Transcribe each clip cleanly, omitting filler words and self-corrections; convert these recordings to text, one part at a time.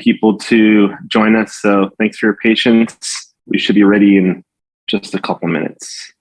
people to join us, so thanks for your patience. We should be ready in just a couple minutes.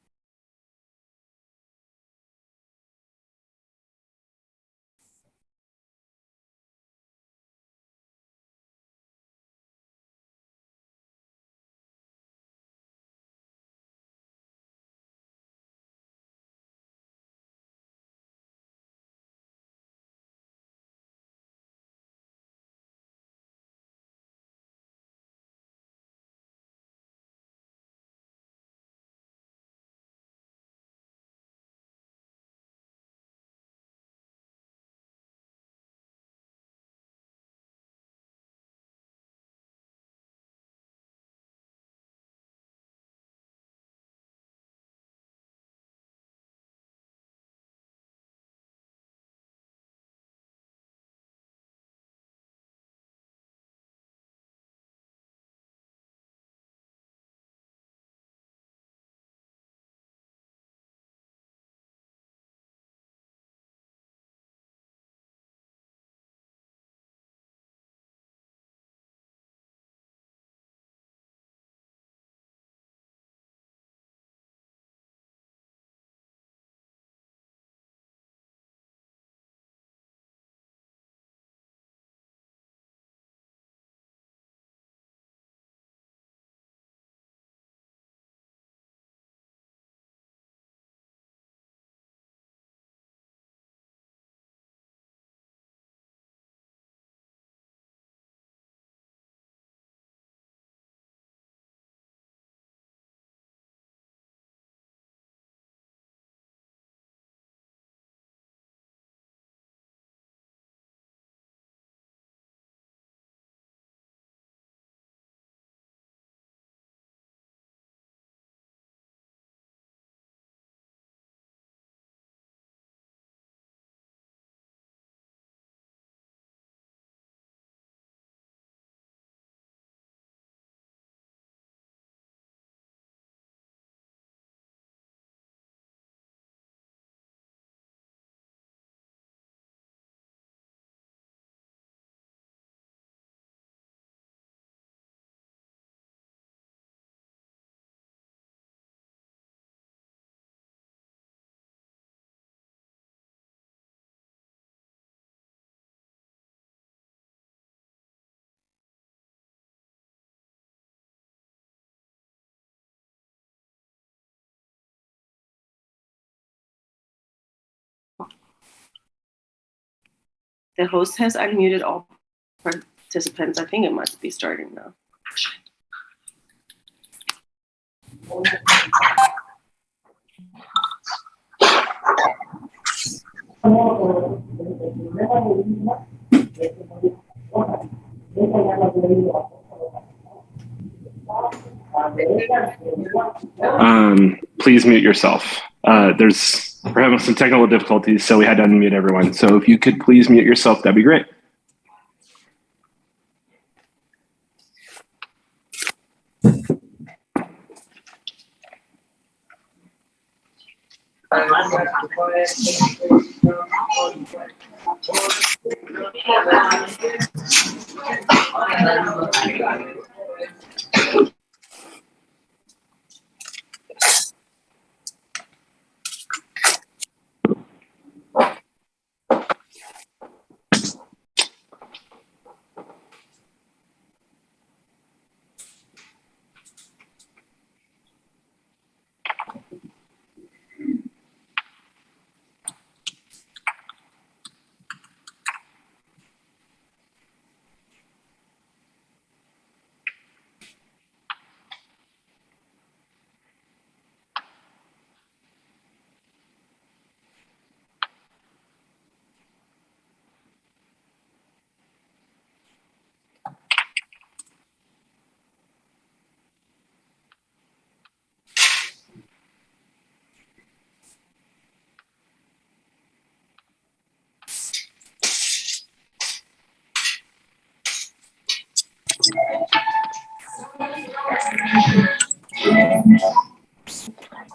The host has unmuted all participants. I think it must be starting now. Please mute yourself. We're having some technical difficulties, so we had to unmute everyone. So if you could please mute yourself, that'd be great.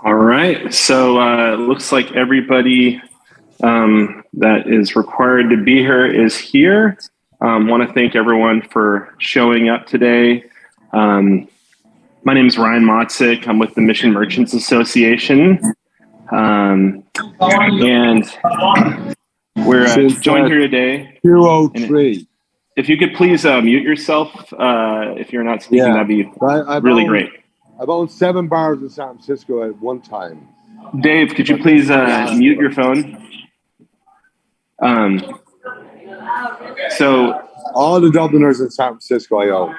All right, so it looks like everybody that is required to be here is here. Want to thank everyone for showing up today. My name is Ryan Motzik. I'm with the Mission Merchants Association. And we're joined here today. 203. If you could please mute yourself if you're not speaking, that'd be really great. I've owned 7 bars in San Francisco at one time. Dave, could you please mute your phone? So all the Dubliners in San Francisco I own.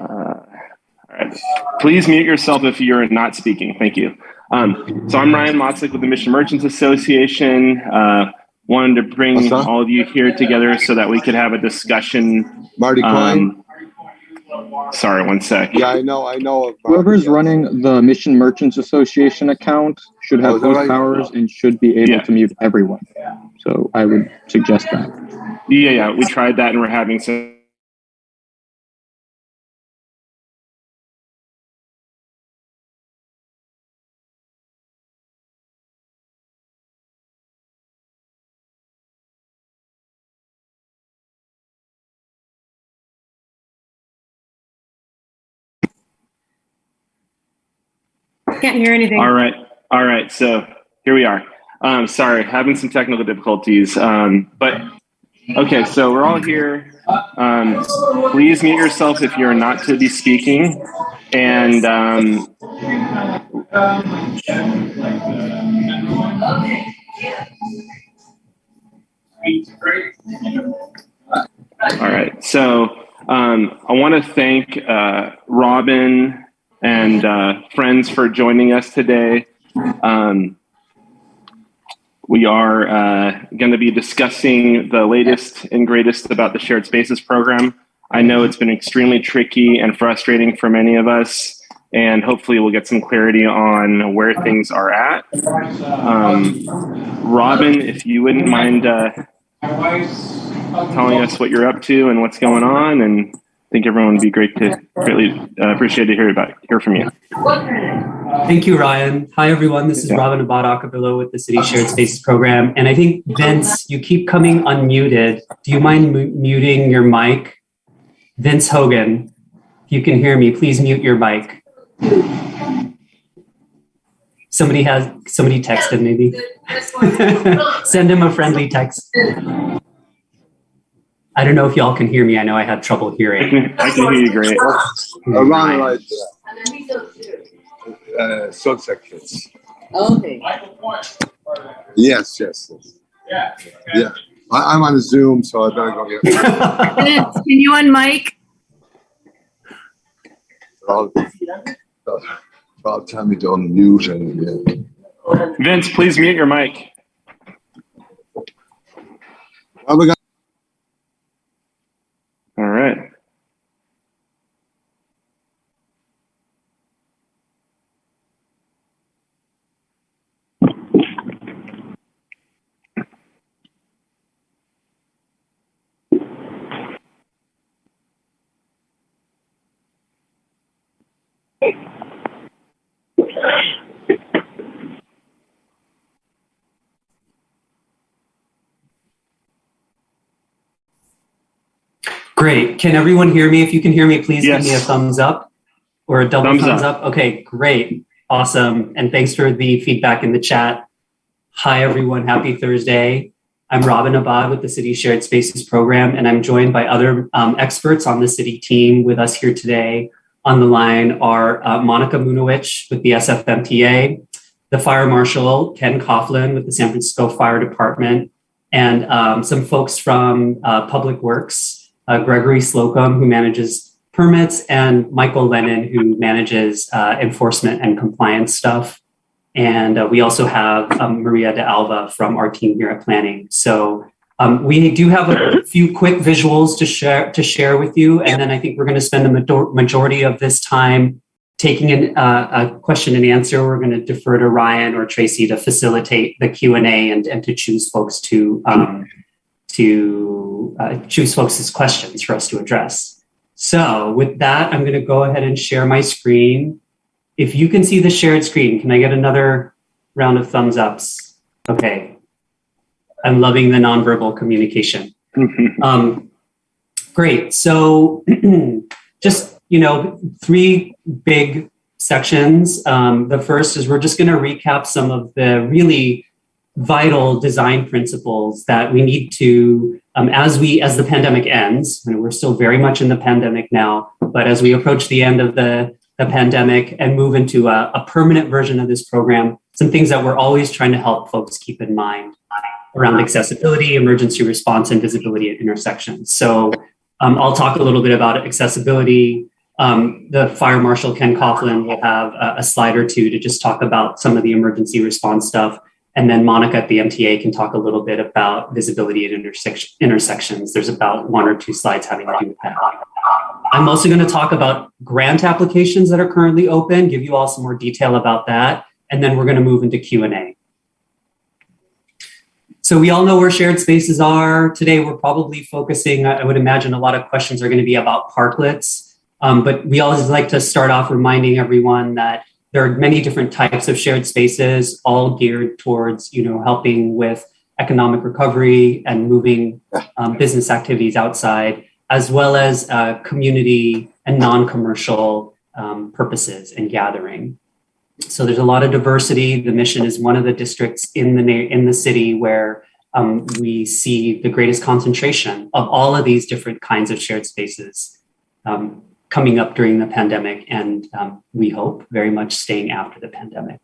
All right. Please mute yourself if you're not speaking. Thank you. So I'm Ryan Motzik with the Mission Merchants Association. Wanted to bring all of you here together so that we could have a discussion. Marty Coyne. Sorry, one sec. Yeah, I know. Whoever's running the Mission Merchants Association account should have those powers and should be able to mute everyone. So I would suggest that. Yeah. We tried that and we're having some. Can't hear anything. All right. So here we are. Sorry, having some technical difficulties. But okay, so we're all here. Please mute yourself if you're not to be speaking. And all right. So I want to thank Robin and friends for joining us today. We are going to be discussing the latest and greatest about the Shared Spaces program. I know it's been extremely tricky and frustrating for many of us, and hopefully we'll get some clarity on where things are at. Robin, if you wouldn't mind telling us what you're up to and what's going on, and I think everyone would be greatly appreciate to hear from you. Thank you, Ryan. Hi, everyone. This is Robin Abad-Acapullo with the City Shared Spaces Program. And I think, Vince, you keep coming unmuted. Do you mind muting your mic? Vince Hogan, if you can hear me, please mute your mic. Somebody texted maybe. Send him a friendly text. I don't know if y'all can hear me. I know I had trouble hearing. I can hear you great. Around like Sunset Kids. Okay. Yes. Yeah. I'm on a Zoom, so I better go get Vince, can you unmic? I'll tell me to unmute and Vince, please mute your mic. we got. All right. Great. Can everyone hear me? If you can hear me, please give me a thumbs up or a double thumbs up. Okay, great. Awesome. And thanks for the feedback in the chat. Hi, everyone. Happy Thursday. I'm Robin Abad with the City Shared Spaces Program, and I'm joined by other experts on the city team. With us here today on the line are Monica Munowich with the SFMTA, the Fire Marshal, Ken Coughlin with the San Francisco Fire Department, and some folks from Public Works, Gregory Slocum, who manages permits, and Michael Lennon, who manages enforcement and compliance stuff. And we also have Maria de Alva from our team here at Planning. So we do have a few quick visuals to share with you. And then I think we're going to spend the majority of this time taking a question and answer. We're going to defer to Ryan or Tracy to facilitate the Q&A and to choose folks to choose folks' questions for us to address. So with that, I'm going to go ahead and share my screen. If you can see the shared screen, can I get another round of thumbs ups? Okay. I'm loving the nonverbal communication. Great. So just, three big sections. The first is we're just going to recap some of the really vital design principles that we need to, as the pandemic ends, and we're still very much in the pandemic now, but as we approach the end of the pandemic and move into a permanent version of this program, some things that we're always trying to help folks keep in mind around accessibility, emergency response, and visibility at intersections. So I'll talk a little bit about accessibility. The Fire Marshal, Ken Coughlin, will have a slide or two to just talk about some of the emergency response stuff. And then Monica at the MTA can talk a little bit about visibility at intersections. There's about 1 or 2 slides having to do with that. I'm also going to talk about grant applications that are currently open, give you all some more detail about that. And then we're going to move into Q&A. So we all know where shared spaces are. Today, we're probably focusing, I would imagine a lot of questions are going to be about parklets. But we always like to start off reminding everyone that there are many different types of shared spaces, all geared towards, helping with economic recovery and moving business activities outside, as well as community and non-commercial purposes and gathering. So there's a lot of diversity. The Mission is one of the districts in the city where we see the greatest concentration of all of these different kinds of shared spaces coming up during the pandemic, and we hope very much staying after the pandemic.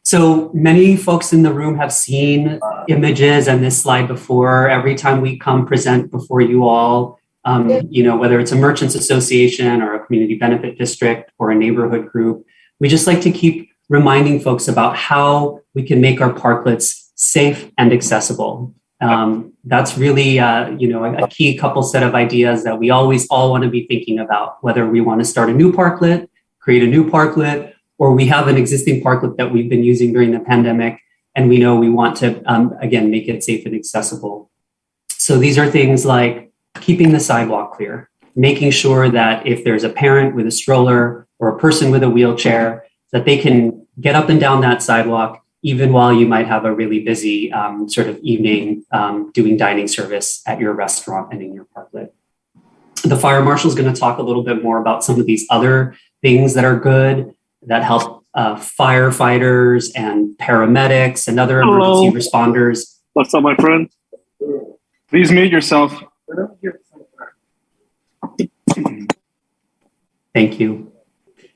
So many folks in the room have seen images and this slide before. Every time we come present before you all, whether it's a merchants association or a community benefit district or a neighborhood group, we just like to keep reminding folks about how we can make our parklets safe and accessible. That's really, a key couple set of ideas that we always all want to be thinking about, whether we want to start a new parklet, create a new parklet, or we have an existing parklet that we've been using during the pandemic, and we know we want to, again, make it safe and accessible. So these are things like keeping the sidewalk clear, making sure that if there's a parent with a stroller or a person with a wheelchair, that they can get up and down that sidewalk, even while you might have a really busy sort of evening doing dining service at your restaurant and in your parklet. The Fire Marshal is going to talk a little bit more about some of these other things that are good, that help firefighters and paramedics and other emergency responders. What's up, my friend? Please mute yourself. Thank you.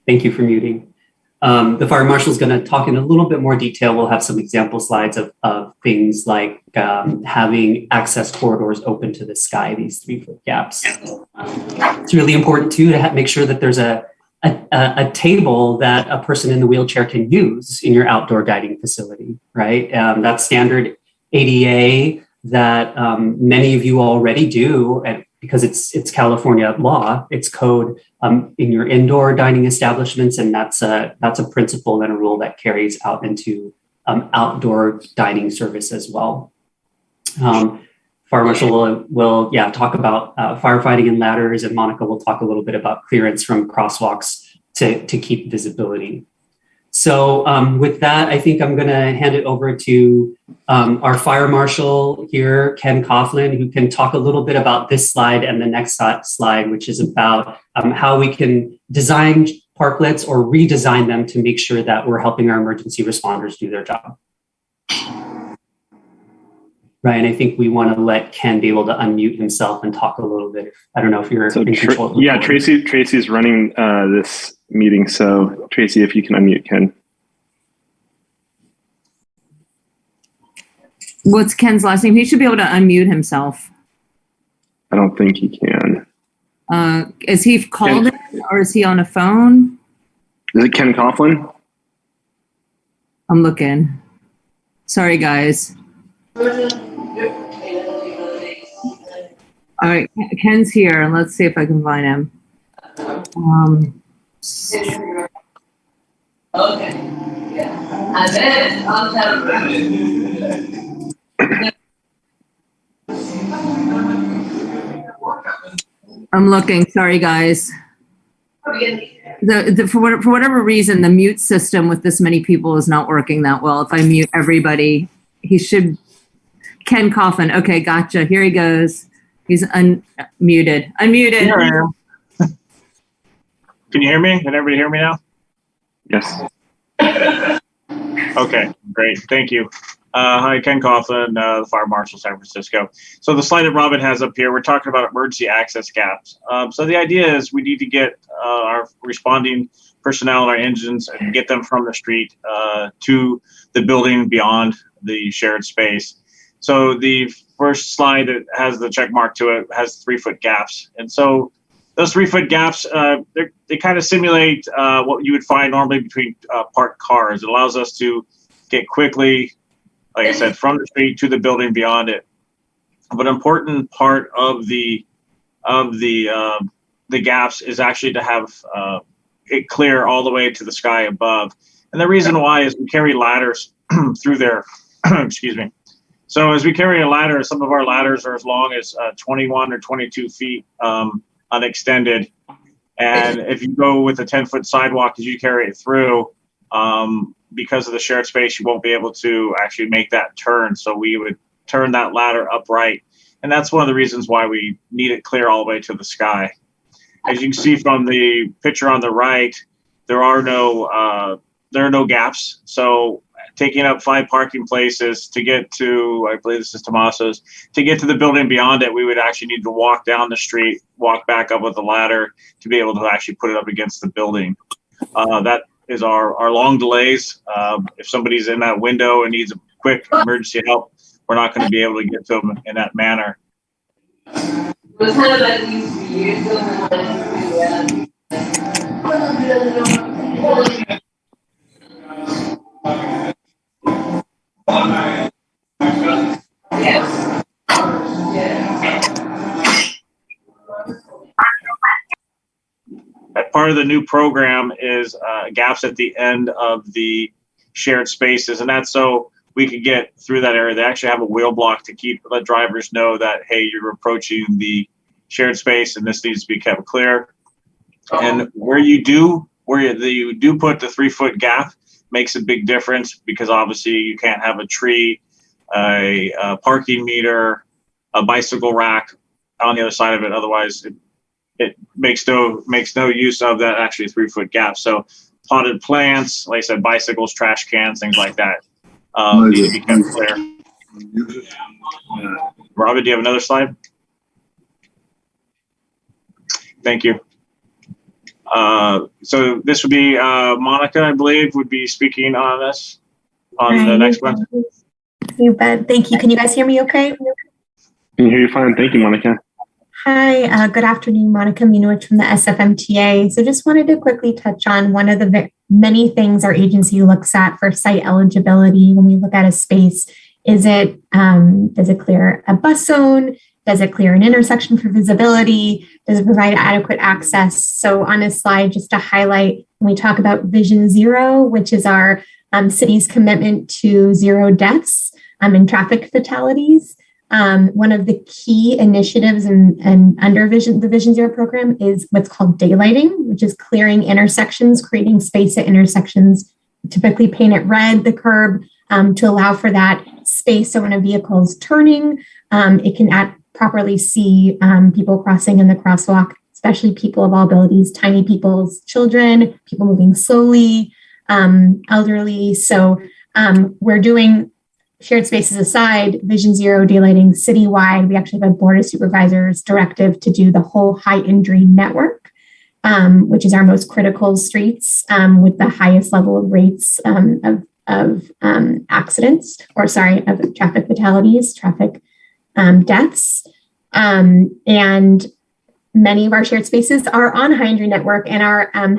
Thank you for muting. The Fire Marshal is going to talk in a little bit more detail. We'll have some example slides of things like having access corridors open to the sky, these 3-foot gaps. It's really important too to make sure that there's a table that a person in the wheelchair can use in your outdoor dining facility, right? That's standard ADA that many of you already do, and because it's California law, it's code in your indoor dining establishments, and that's a principle and a rule that carries out into outdoor dining service as well. Fire Marshal will talk about firefighting and ladders, and Monica will talk a little bit about clearance from crosswalks to keep visibility. So with that, I think I'm going to hand it over to our Fire Marshal here, Ken Coughlin, who can talk a little bit about this slide and the next slide, which is about how we can design parklets or redesign them to make sure that we're helping our emergency responders do their job. Right, and I think we want to let Ken be able to unmute himself and talk a little bit. I don't know if you're in control. Yeah, Tracy's running this meeting, so Tracy, if you can unmute Ken. What's Ken's last name? He should be able to unmute himself. I don't think he can. Is he called in or is he on a phone? Is it Ken Coughlin? I'm looking. Sorry, guys. All right, Ken's here. Let's see if I can find him. Okay. Yeah. And then I'll tell you. I'm looking. Sorry, guys. For whatever reason, the mute system with this many people is not working that well. If I mute everybody, he should. Ken Coffin. Okay, gotcha. Here he goes. He's unmuted. Unmuted. Here I am. Can you hear me? Can everybody hear me now? Yes. Okay, great. Thank you. Hi, Ken Coughlin, the Fire Marshal, San Francisco. So the slide that Robin has up here, we're talking about emergency access gaps. So the idea is we need to get our responding personnel and our engines and get them from the street to the building beyond the shared space. So the first slide that has the check mark to it has 3-foot gaps. And so those 3-foot gaps, they kind of simulate what you would find normally between parked cars. It allows us to get quickly, like I said, from the street to the building beyond it. But an important part of the gaps is actually to have it clear all the way to the sky above. And the reason why is we carry ladders through there. Excuse me. So as we carry a ladder, some of our ladders are as long as 21 or 22 feet unextended. And if you go with a 10-foot sidewalk as you carry it through, because of the shared space, you won't be able to actually make that turn. So we would turn that ladder upright. And that's one of the reasons why we need it clear all the way to the sky. As you can see from the picture on the right, there are no gaps. So taking up 5 parking places to get to, I believe this is Tomaso's, to get to the building beyond it, we would actually need to walk down the street, walk back up with the ladder to be able to actually put it up against the building. That is our long delays. If somebody's in that window and needs a quick emergency help, we're not going to be able to get to them in that manner. It was kind of like these years ago Yes. Part of the new program is gaps at the end of the shared spaces, and that's so we could get through that area. They actually have a wheel block to let drivers know that, hey, you're approaching the shared space and this needs to be kept clear. And where you do put the 3-foot gap makes a big difference, because obviously you can't have a tree, a parking meter, a bicycle rack on the other side of it. Otherwise, it makes no use of that actually 3-foot gap. So potted plants, like I said, bicycles, trash cans, things like that need to be kept clear. Robin, do you have another slide? Thank you. So this would be Monica, I believe, would be speaking on this on the next one. You bet. Thank you. Can you guys hear me okay? Can you hear you fine? Thank you, Monica. Hi, good afternoon, Monica Minowich from the SFMTA. So just wanted to quickly touch on one of the many things our agency looks at for site eligibility when we look at a space. Does it clear a bus zone? Does it clear an intersection for visibility? Does it provide adequate access? So on this slide, just to highlight, when we talk about Vision Zero, which is our city's commitment to 0 deaths in traffic fatalities, one of the key initiatives and under the Vision Zero program is what's called daylighting, which is clearing intersections, creating space at intersections, typically painted red, the curb, to allow for that space. So when a vehicle is turning, it can properly see people crossing in the crosswalk, especially people of all abilities, tiny people, children, people moving slowly, elderly. So we're doing shared spaces aside, Vision Zero daylighting citywide. We actually have a board of supervisors directive to do the whole high injury network, which is our most critical streets with the highest level of rates of accidents, of traffic fatalities, traffic deaths. And many of our shared spaces are on high injury network and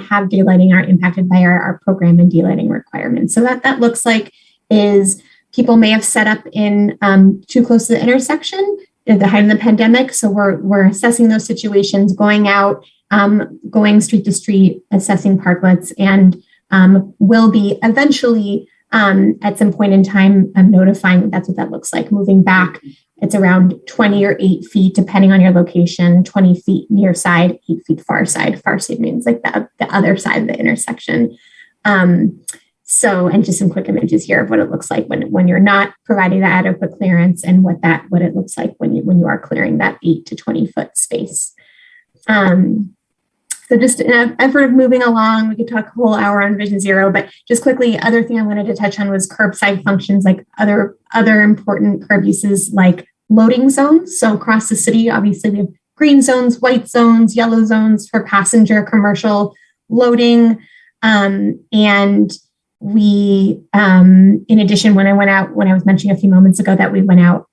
have daylighting, are impacted by our program and daylighting requirements. So that looks like is people may have set up in too close to the intersection at the height of the pandemic. So we're assessing those situations, going out, going street to street, assessing parklets, and will be eventually at some point in time notifying that that's what that looks like. Moving back, it's around 20 or 8 feet, depending on your location, 20 feet near side, 8 feet far side. Far side means like the other side of the intersection. So, and just some quick images here of what it looks like when you're not providing that adequate clearance, and what it looks like when you are clearing that 8 to 20 foot space. So just in an effort of moving along, we could talk a whole hour on Vision Zero, but just quickly, other thing I wanted to touch on was curbside functions, like other important curb uses like loading zones. So across the city, obviously we have green zones, white zones, yellow zones for passenger commercial loading. And we, in addition, when I was mentioning a few moments ago that we went out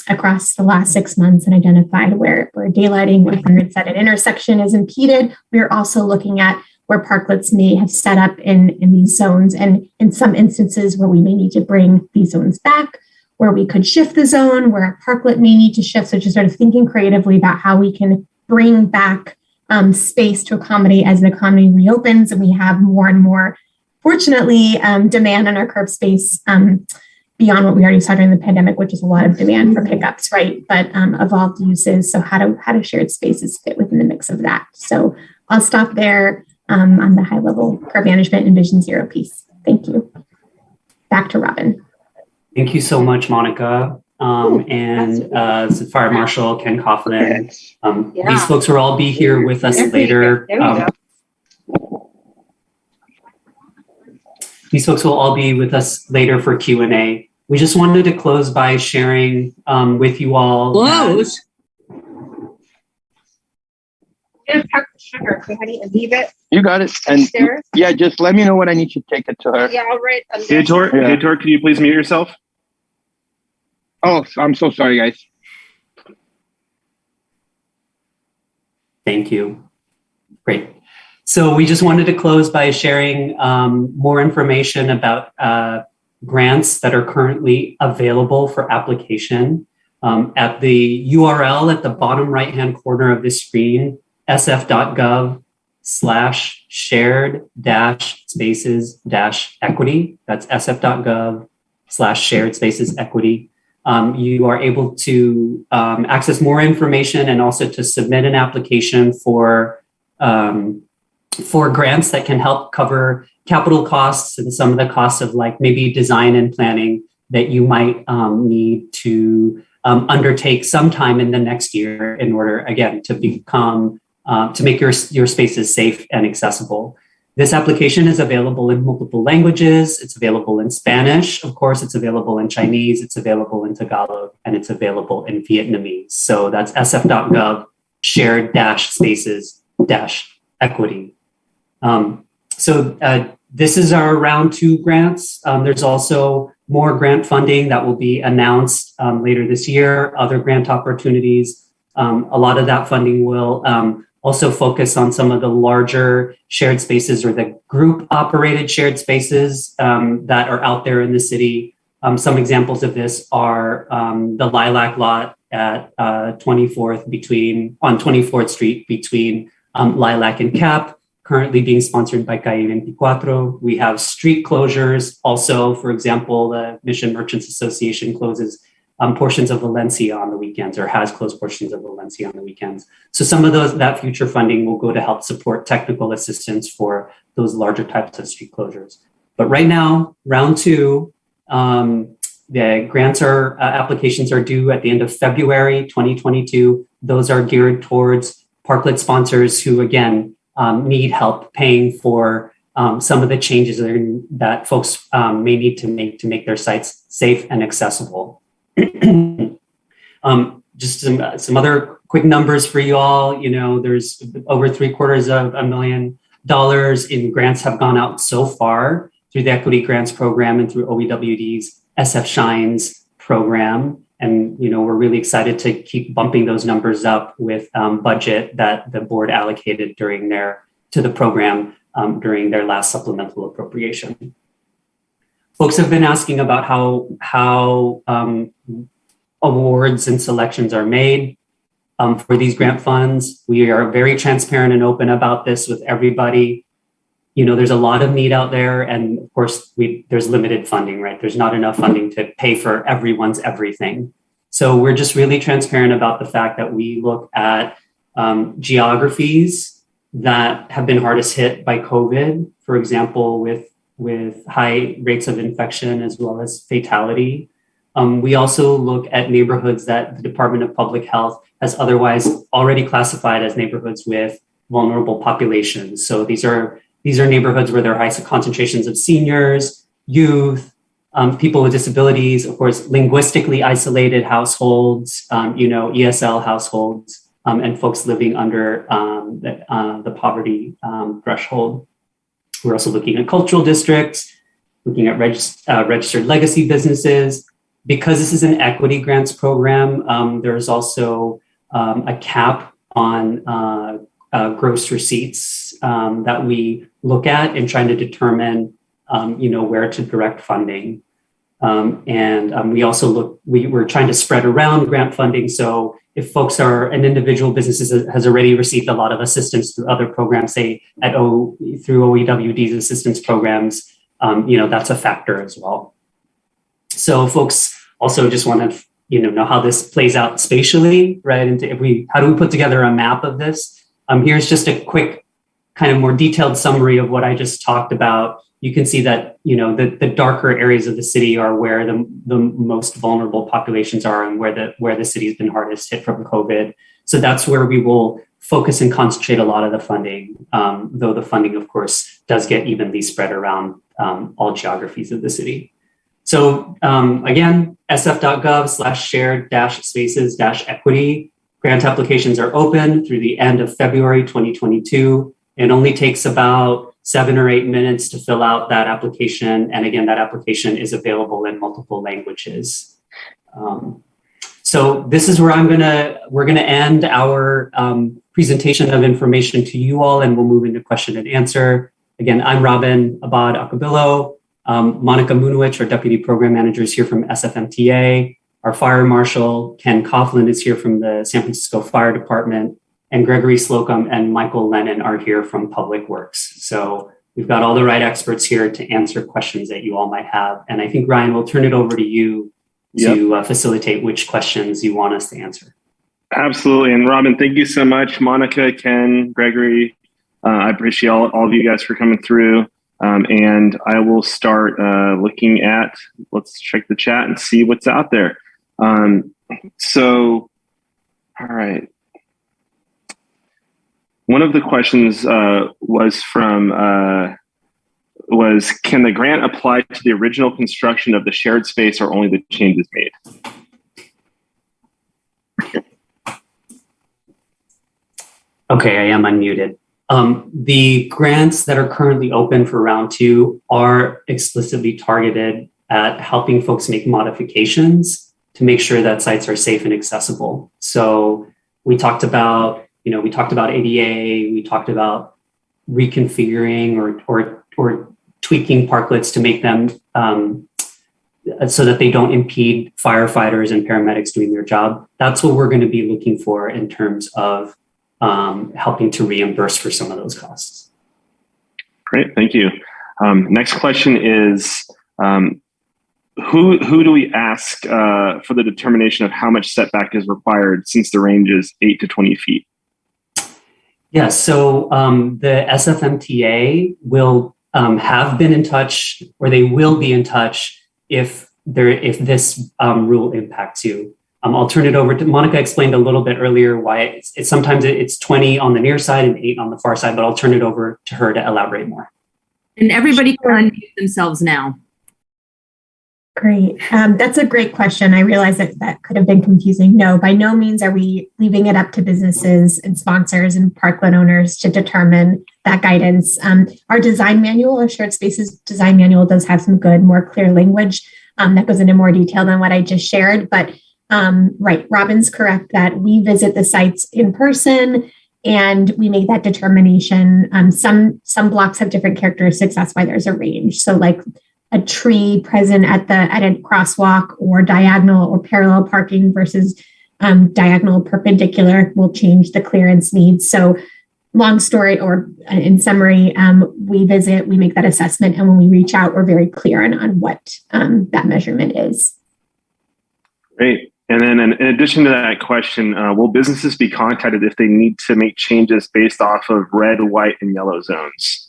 across the last 6 months and identified where daylighting with 100 set at intersection is impeded, we are also looking at where parklets may have set up in these zones, and in some instances where we may need to bring these zones back, where we could shift the zone, where a parklet may need to shift. So just sort of thinking creatively about how we can bring back space to accommodate as the economy reopens and we have more and more, fortunately, demand on our curb space beyond what we already saw during the pandemic, which is a lot of demand for pickups, right? But evolved uses. So how do shared spaces fit within the mix of that? So I'll stop there on the high level curb management and Vision Zero piece. Thank you. Back to Robin. Thank you so much, Monica. Fire Marshal Ken Coughlin. These folks will all be here with us later. These folks will all be with us later for Q&A. We just wanted to close by sharing with you all. Close? Sugar, honey, and leave it. You got it. And upstairs. Yeah, just let me know when I need to take it to her. Yeah, I'll write. Hey, Tor, can you please mute yourself? Oh, I'm so sorry, guys. Thank you. Great. So we just wanted to close by sharing more information about grants that are currently available for application. At the URL at the bottom right-hand corner of the screen, sf.gov/shared-spaces-equity. That's sf.gov/shared-spaces-equity. You are able to access more information and also to submit an application for grants that can help cover capital costs and some of the costs of like maybe design and planning that you might need to undertake sometime in the next year in order, again, to become to make your spaces safe and accessible. This application is available in multiple languages. It's available in Spanish, of course, it's available in Chinese, it's available in Tagalog, and it's available in Vietnamese. So that's sf.gov shared-spaces-equity. This is our round 2 grants. There's also more grant funding that will be announced later this year, other grant opportunities. A lot of that funding will also focus on some of the larger shared spaces or the group operated shared spaces that are out there in the city. Some examples of this are the Lilac lot at 24th Street between Lilac and Cap, currently being sponsored by Calle 24. We have street closures. Also, for example, the Mission Merchants Association closes portions of Valencia on the weekends, or has closed portions of Valencia on the weekends. So some of that future funding will go to help support technical assistance for those larger types of street closures. But right now, round 2, the grants applications are due at the end of February 2022. Those are geared towards parklet sponsors who, again, need help paying for some of the changes that folks may need to make their sites safe and accessible. Just some other quick numbers for you all. You know, there's over $750,000 in grants have gone out so far through the Equity Grants Program and through OEWD's SF Shines program. And, you know, we're really excited to keep bumping those numbers up with budget that the board allocated to the program during their last supplemental appropriation. Folks have been asking about how awards and selections are made for these grant funds. We are very transparent and open about this with everybody. You know, there's a lot of need out there, and of course, there's limited funding, right? There's not enough funding to pay for everyone's everything. So we're just really transparent about the fact that we look at geographies that have been hardest hit by COVID. For example, with with high rates of infection as well as fatality. We also look at neighborhoods that the Department of Public Health has otherwise already classified as neighborhoods with vulnerable populations. So these are neighborhoods where there are high concentrations of seniors, youth, people with disabilities, of course, linguistically isolated households, ESL households, and folks living under the poverty threshold. We're also looking at cultural districts, looking at registered legacy businesses. Because this is an equity grants program, there's also a cap on gross receipts that we look at in trying to determine, where to direct funding. We also we're trying to spread around grant funding. So if folks an individual business has already received a lot of assistance through other programs, say through OEWD's assistance programs, that's a factor as well. So folks also just want to, know how this plays out spatially, right? And how do we put together a map of this? Here's just a quick kind of more detailed summary of what I just talked about. You can see that, the darker areas of the city are where the most vulnerable populations are and where the city has been hardest hit from COVID. So that's where we will focus and concentrate a lot of the funding, though the funding, of course, does get evenly spread around all geographies of the city. So again, sf.gov/shared-spaces-equity. Grant applications are open through the end of February 2022. It only takes about 7 or 8 minutes to fill out that application. And again, that application is available in multiple languages. So this is where we're gonna end our presentation of information to you all, and we'll move into question and answer. Again, I'm Robin Abad Acabillo. Monica Munowich, our Deputy Program Manager, is here from SFMTA. Our Fire Marshal, Ken Coughlin, is here from the San Francisco Fire Department. And Gregory Slocum and Michael Lennon are here from Public Works. So we've got all the right experts here to answer questions that you all might have. And I think, Ryan, we'll turn it over to you to facilitate which questions you want us to answer. Absolutely. And Robin, thank you so much. Monica, Ken, Gregory, I appreciate all of you guys for coming through. And I will start looking at, let's check the chat and see what's out there. All right. One of the questions was can the grant apply to the original construction of the shared space or only the changes made? Okay, I am unmuted. The grants that are currently open for round 2 are explicitly targeted at helping folks make modifications to make sure that sites are safe and accessible. So we talked about ADA, we talked about reconfiguring or tweaking parklets to make them so that they don't impede firefighters and paramedics doing their job. That's what we're going to be looking for in terms of helping to reimburse for some of those costs. Great, thank you. Next question is, who do we ask for the determination of how much setback is required since the range is 8 to 20 feet? Yes, so the SFMTA will have been in touch, or they will be in touch if this rule impacts you. I'll turn it over to Monica. Explained a little bit earlier why sometimes it's 20 on the near side and 8 on the far side, but I'll turn it over to her to elaborate more. And everybody can unmute themselves now. Great. That's a great question. I realize that could have been confusing. No, by no means are we leaving it up to businesses and sponsors and parkland owners to determine that guidance. Our design manual, our shared spaces design manual, does have some good, more clear language that goes into more detail than what I just shared. But right, Robin's correct that we visit the sites in person and we make that determination. Some blocks have different characteristics. That's why there's a range. So like a tree present at a crosswalk, or diagonal or parallel parking versus diagonal perpendicular will change the clearance needs. So long story, or in summary, we visit, we make that assessment, and when we reach out, we're very clear on what that measurement is. Great. And then in addition to that question, will businesses be contacted if they need to make changes based off of red, white, and yellow zones?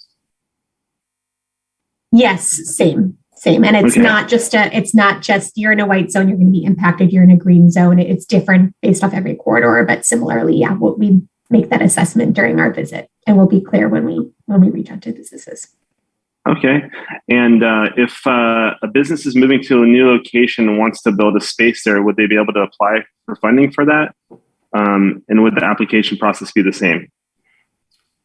Yes, same. And it's Okay. not just you're in a white zone, you're going to be impacted. You're in a green zone. It's different based off every corridor, but similarly, yeah, we make that assessment during our visit, and we'll be clear when we reach out to businesses. Okay. And if a business is moving to a new location and wants to build a space there, would they be able to apply for funding for that? And would the application process be the same?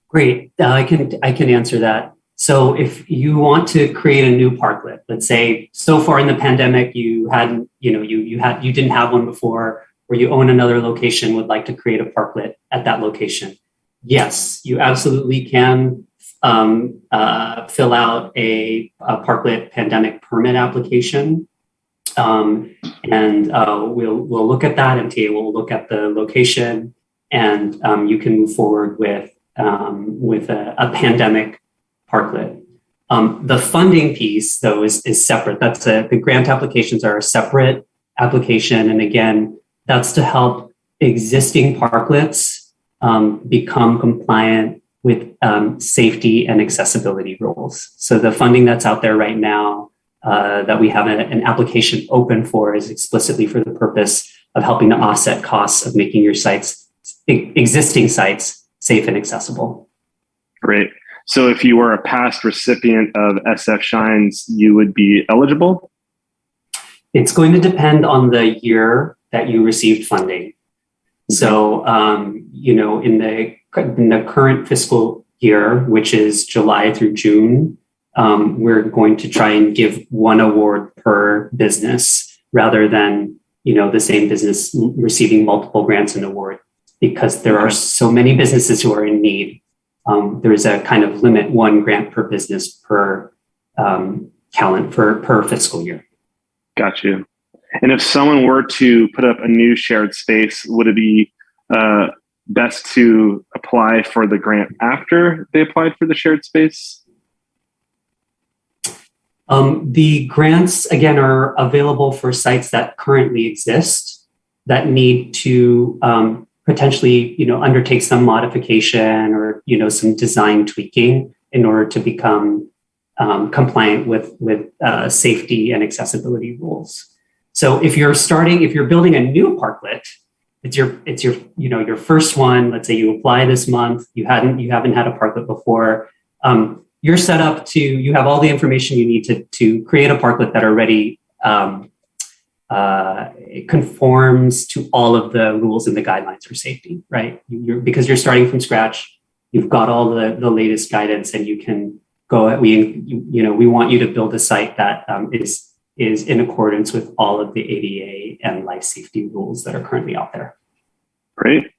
Great. I can answer that. So if you want to create a new parklet, let's say so far in the pandemic you didn't have one before, or you own another location, would like to create a parklet at that location. Yes, you absolutely can fill out a parklet pandemic permit application. And we'll look at that. MTA will look at the location, and you can move forward with a pandemic parklet. The funding piece, though, is separate. The grant applications are a separate application, and again, that's to help existing parklets become compliant with safety and accessibility rules. So the funding that's out there right now that we have an application open for is explicitly for the purpose of helping to offset costs of making your existing sites safe and accessible. Great. So if you were a past recipient of SF Shines, you would be eligible? It's going to depend on the year that you received funding. So, in the current fiscal year, which is July through June, we're going to try and give one award per business rather than, the same business receiving multiple grants and award, because there are so many businesses who are in need. There is a kind of limit, one grant per business per per fiscal year. Got you. And if someone were to put up a new shared space, would it be best to apply for the grant after they applied for the shared space? The grants, again, are available for sites that currently exist that need to potentially, undertake some modification or, some design tweaking in order to become compliant with safety and accessibility rules. So if you're building a new parklet, it's your your first one. Let's say you apply this month, you haven't had a parklet before. You're set up you have all the information you need to create a parklet that already it conforms to all of the rules and the guidelines for safety, right? Because you're starting from scratch, you've got all the latest guidance, and you can go. We want you to build a site that is in accordance with all of the ADA and life safety rules that are currently out there. Great.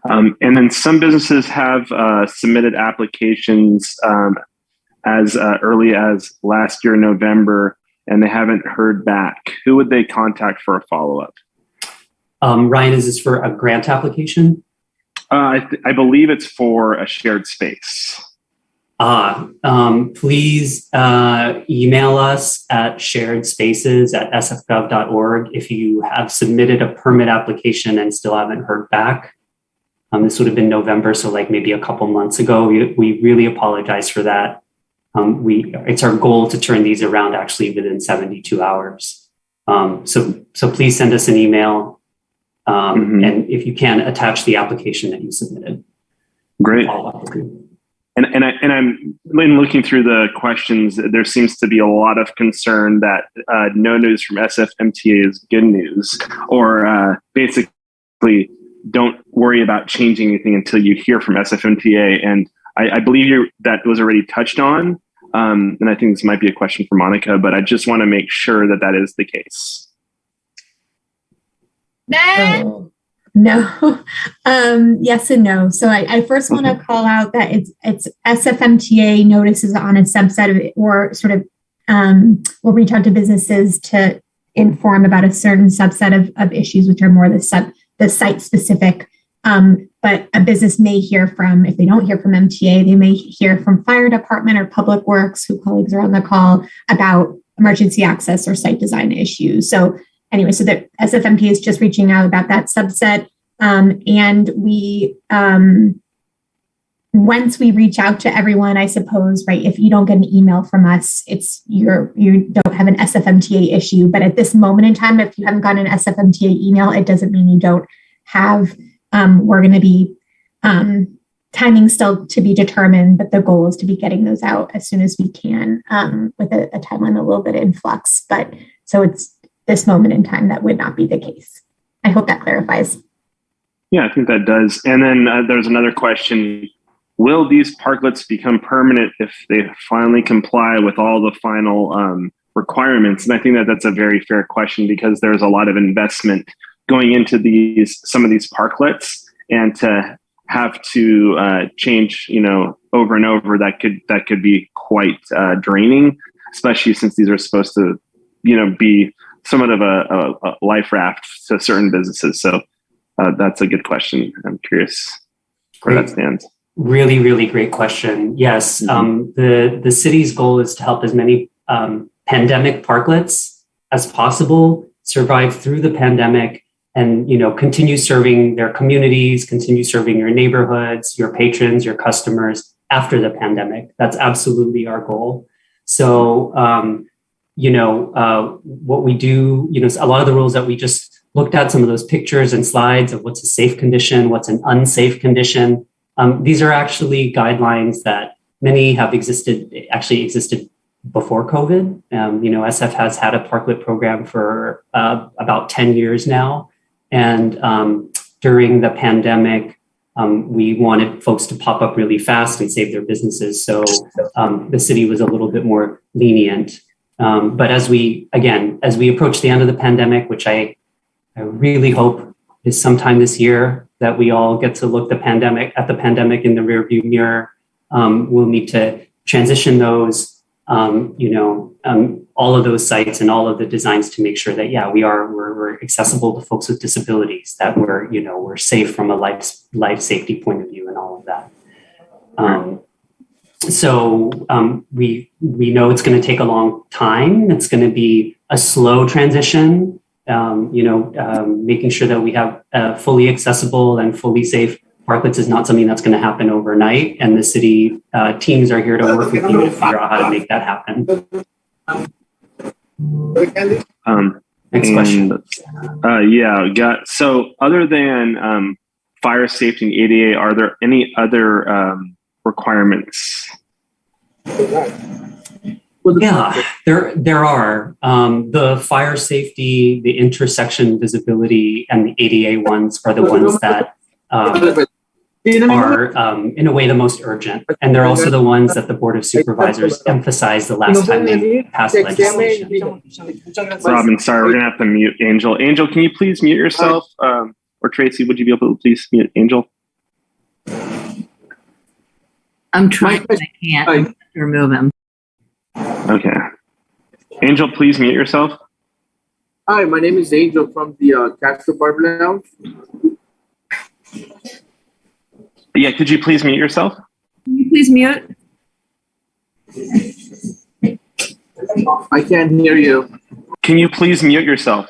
And then some businesses have submitted applications as early as last year, November, and they haven't heard back. Who would they contact for a follow-up? Ryan, is this for a grant application? I believe it's for a shared space. Please email us at sharedspaces@sfgov.org if you have submitted a permit application and still haven't heard back. This would have been November, so like maybe a couple months ago. We really apologize for that. It's our goal to turn these around actually within 72 hours. So please send us an email, and if you can, attach the application that you submitted. Great. And I'm looking through the questions. There seems to be a lot of concern that no news from SFMTA is good news, or basically don't worry about changing anything until you hear from SFMTA. And I believe that was already touched on. And I think this might be a question for Monica, but I just want to make sure that is the case. No. Yes and no. So I first want to call out that it's SFMTA notices on a subset of it, or sort of will reach out to businesses to inform about a certain subset of issues, which are more the site specific. But a business may hear from, if they don't hear from MTA, they may hear from fire department or public works, who colleagues are on the call, about emergency access or site design issues. So anyway, so the SFMTA is just reaching out about that subset. And we once we reach out to everyone, I suppose, right, if you don't get an email from us, you don't have an SFMTA issue. But at this moment in time, if you haven't gotten an SFMTA email, it doesn't mean you don't have, we're going to be, timing still to be determined, but the goal is to be getting those out as soon as we can, with a timeline a little bit in flux. But so it's this moment in time, that would not be the case. I hope that clarifies. Yeah, I think that does. And then there's another question. Will these parklets become permanent if they finally comply with all the final requirements? And I think that that's a very fair question, because there's a lot of investment going into some of these parklets, and to have to change, over and over, that could be quite draining, especially since these are supposed to, be somewhat of a life raft to certain businesses. So that's a good question. I'm curious where that stands. Really, really great question. Yes, the city's goal is to help as many pandemic parklets as possible survive through the pandemic, and continue serving their communities, continue serving your neighborhoods, your patrons, your customers after the pandemic. That's absolutely our goal. So, what we do, a lot of the rules that we just looked at, some of those pictures and slides of what's a safe condition, what's an unsafe condition. These are actually guidelines that many have existed before COVID. SF has had a parklet program for about 10 years now. And during the pandemic, we wanted folks to pop up really fast and save their businesses. So the city was a little bit more lenient. But as we approach the end of the pandemic, which I really hope is sometime this year, that we all get to look at the pandemic in the rearview mirror, we'll need to transition those, all of those sites and all of the designs to make sure that, we're accessible to folks with disabilities, that we're safe from a life safety point of view and all of that. We know it's going to take a long time. It's going to be a slow transition. Making sure that we have fully accessible and fully safe parklets is not something that's going to happen overnight. And the city teams are here to work with you to figure out how to make that happen. Next question. So other than fire safety and ADA, are there any other requirements? Yeah, there are. The fire safety, the intersection visibility, and the ADA ones are the ones that are, in a way, the most urgent. And they're also the ones that the Board of Supervisors emphasized the last time they passed legislation. Robin, sorry, we're going to have to mute Angel. Angel, can you please mute yourself? Or Tracy, would you be able to please mute Angel? I'm trying, but I can't. I have to remove him. Okay. Angel, please mute yourself. Hi, my name is Angel from the Castro Bar Lounge. Yeah, could you please mute yourself? Can you please mute? I can't hear you. Can you please mute yourself?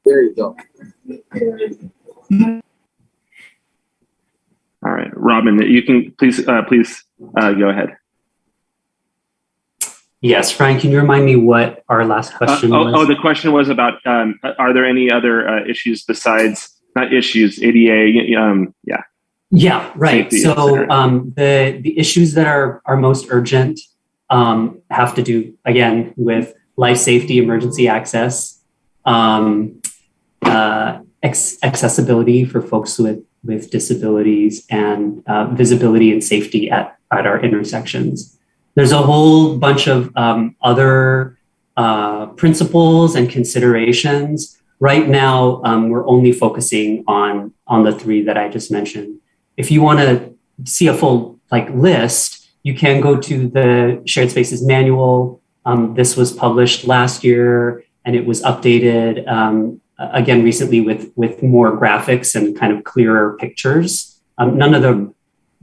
There you go. All right, Robin, you can please go ahead. Yes, Brian, can you remind me what our last question was? The question was about, are there any other issues besides, not issues, ADA, Yeah, right. Safety, so the issues that are most urgent have to do, again, with life safety, emergency access, accessibility for folks with disabilities, and visibility and safety at our intersections. There's a whole bunch of other principles and considerations. Right now, we're only focusing on the three that I just mentioned. If you want to see a full list, you can go to the Shared Spaces Manual. This was published last year, and it was updated again recently with more graphics and kind of clearer pictures. None of the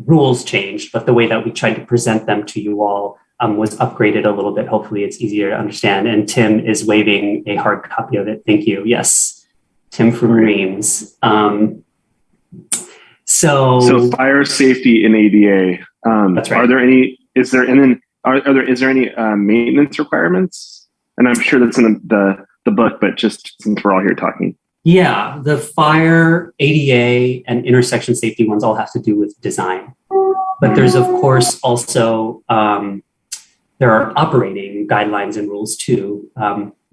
rules changed, but the way that we tried to present them to you all was upgraded a little bit. Hopefully it's easier to understand. And Tim is waving a hard copy of it. Thank you. Yes, Tim from Reams. So fire safety in ADA. That's right. Are there any? Is there any maintenance requirements? And I'm sure that's in the book, but just since we're all here talking. Yeah, the fire, ADA, and intersection safety ones all have to do with design. But there's, of course, also, there are operating guidelines and rules too.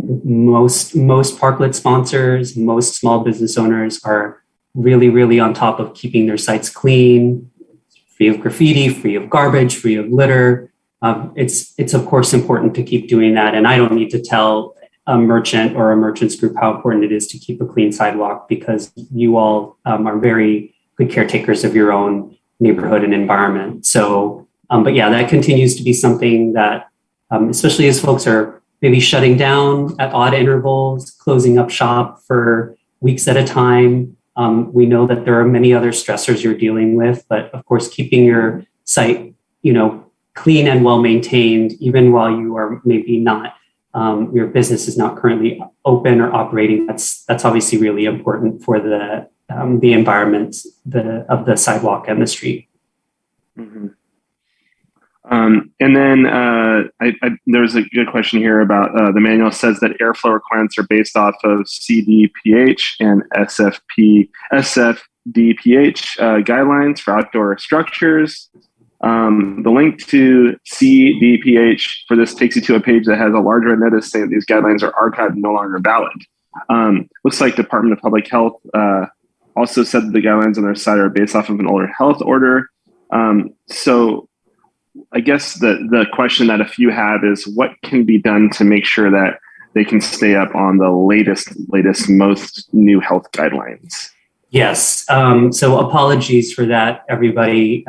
Most parklet sponsors, most small business owners are really, really on top of keeping their sites clean, free of graffiti, free of garbage, free of litter. It's of course important to keep doing that. And I don't need to tell a merchant or a merchant's group how important it is to keep a clean sidewalk, because you all are very good caretakers of your own neighborhood and environment. So, but yeah, that continues to be something that, especially as folks are maybe shutting down at odd intervals, closing up shop for weeks at a time. We know that there are many other stressors you're dealing with, but of course, keeping your site, clean and well maintained, even while you are maybe not, your business is not currently open or operating. That's obviously really important for the environment of the sidewalk and the street. Mm-hmm. And then there's a good question here about the manual says that airflow requirements are based off of CDPH and SFDPH guidelines for outdoor structures. The link to CDPH for this takes you to a page that has a large red notice saying that these guidelines are archived and no longer valid. Looks like Department of Public Health also said that the guidelines on their site are based off of an older health order. So I guess the question that a few have is what can be done to make sure that they can stay up on the latest, most new health guidelines? Yes. So apologies for that, everybody.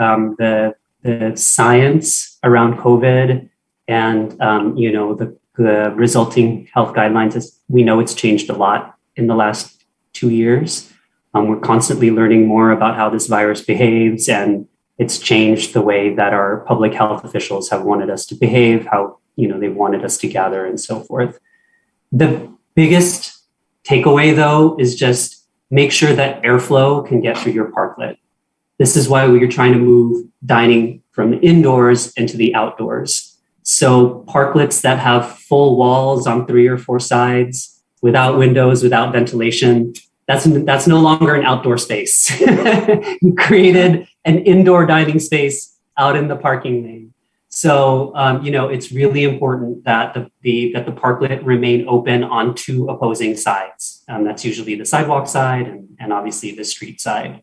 The science around COVID and, the resulting health guidelines, we know it's changed a lot in the last 2 years. We're constantly learning more about how this virus behaves, and it's changed the way that our public health officials have wanted us to behave, how, they wanted us to gather and so forth. The biggest takeaway, though, is just make sure that airflow can get through your parklet. This is why we're trying to move dining from the indoors into the outdoors. So parklets that have full walls on 3 or 4 sides, without windows, without ventilation, that's no longer an outdoor space. You created an indoor dining space out in the parking lane. So, it's really important that the parklet remain open on 2 opposing sides. That's usually the sidewalk side and obviously the street side.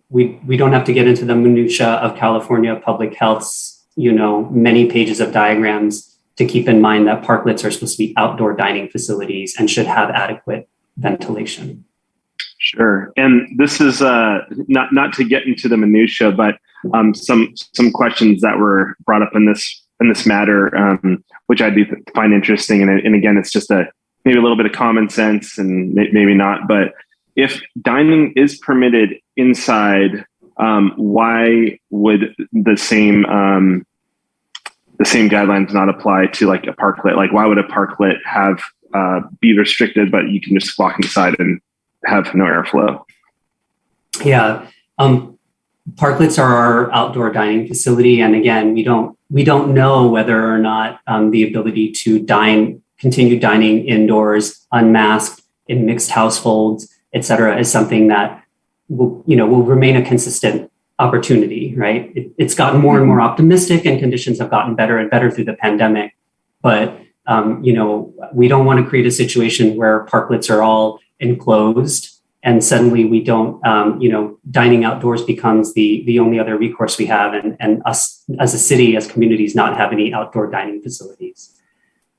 We don't have to get into the minutia of California Public Health's, many pages of diagrams to keep in mind that parklets are supposed to be outdoor dining facilities and should have adequate ventilation. Sure. And this is not to get into the minutia, but some questions that were brought up in this matter, which I do find interesting. And again, it's just maybe a little bit of common sense and maybe not. But if dining is permitted inside, why would the same guidelines not apply to like a parklet? Like, why would a parklet be restricted, but you can just walk inside and have no airflow? Yeah. Parklets are our outdoor dining facility. And again, we don't know whether or not the ability to continue dining indoors, unmasked in mixed households, et cetera, is something that will remain a consistent opportunity, right? It's gotten more and more optimistic and conditions have gotten better and better through the pandemic. But, we don't want to create a situation where parklets are all enclosed and suddenly we don't, dining outdoors becomes the only other recourse we have, and us as a city, as communities, not have any outdoor dining facilities.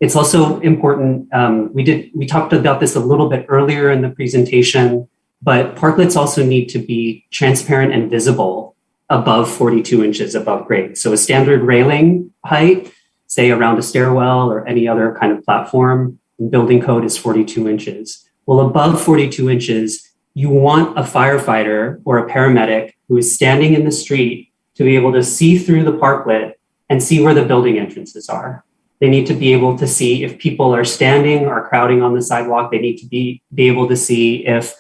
It's also important, we talked about this a little bit earlier in the presentation, but parklets also need to be transparent and visible above 42 inches above grade. So a standard railing height, say around a stairwell or any other kind of platform, in building code is 42 inches. Well, above 42 inches, you want a firefighter or a paramedic who is standing in the street to be able to see through the parklet and see where the building entrances are. They need to be able to see if people are standing or crowding on the sidewalk. They need to be able to see if,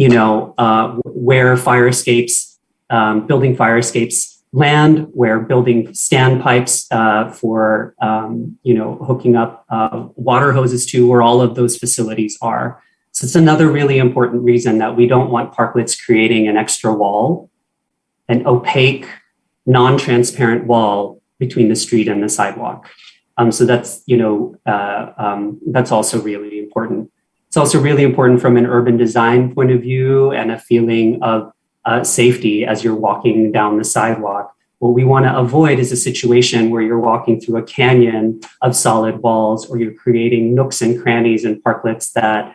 where fire escapes, building fire escapes land, where building standpipes for, hooking up water hoses to, where all of those facilities are. So it's another really important reason that we don't want parklets creating an extra wall, an opaque, non-transparent wall between the street and the sidewalk. So that's, that's also really important. It's also really important from an urban design point of view and a feeling of safety as you're walking down the sidewalk. What we want to avoid is a situation where you're walking through a canyon of solid walls, or you're creating nooks and crannies and parklets that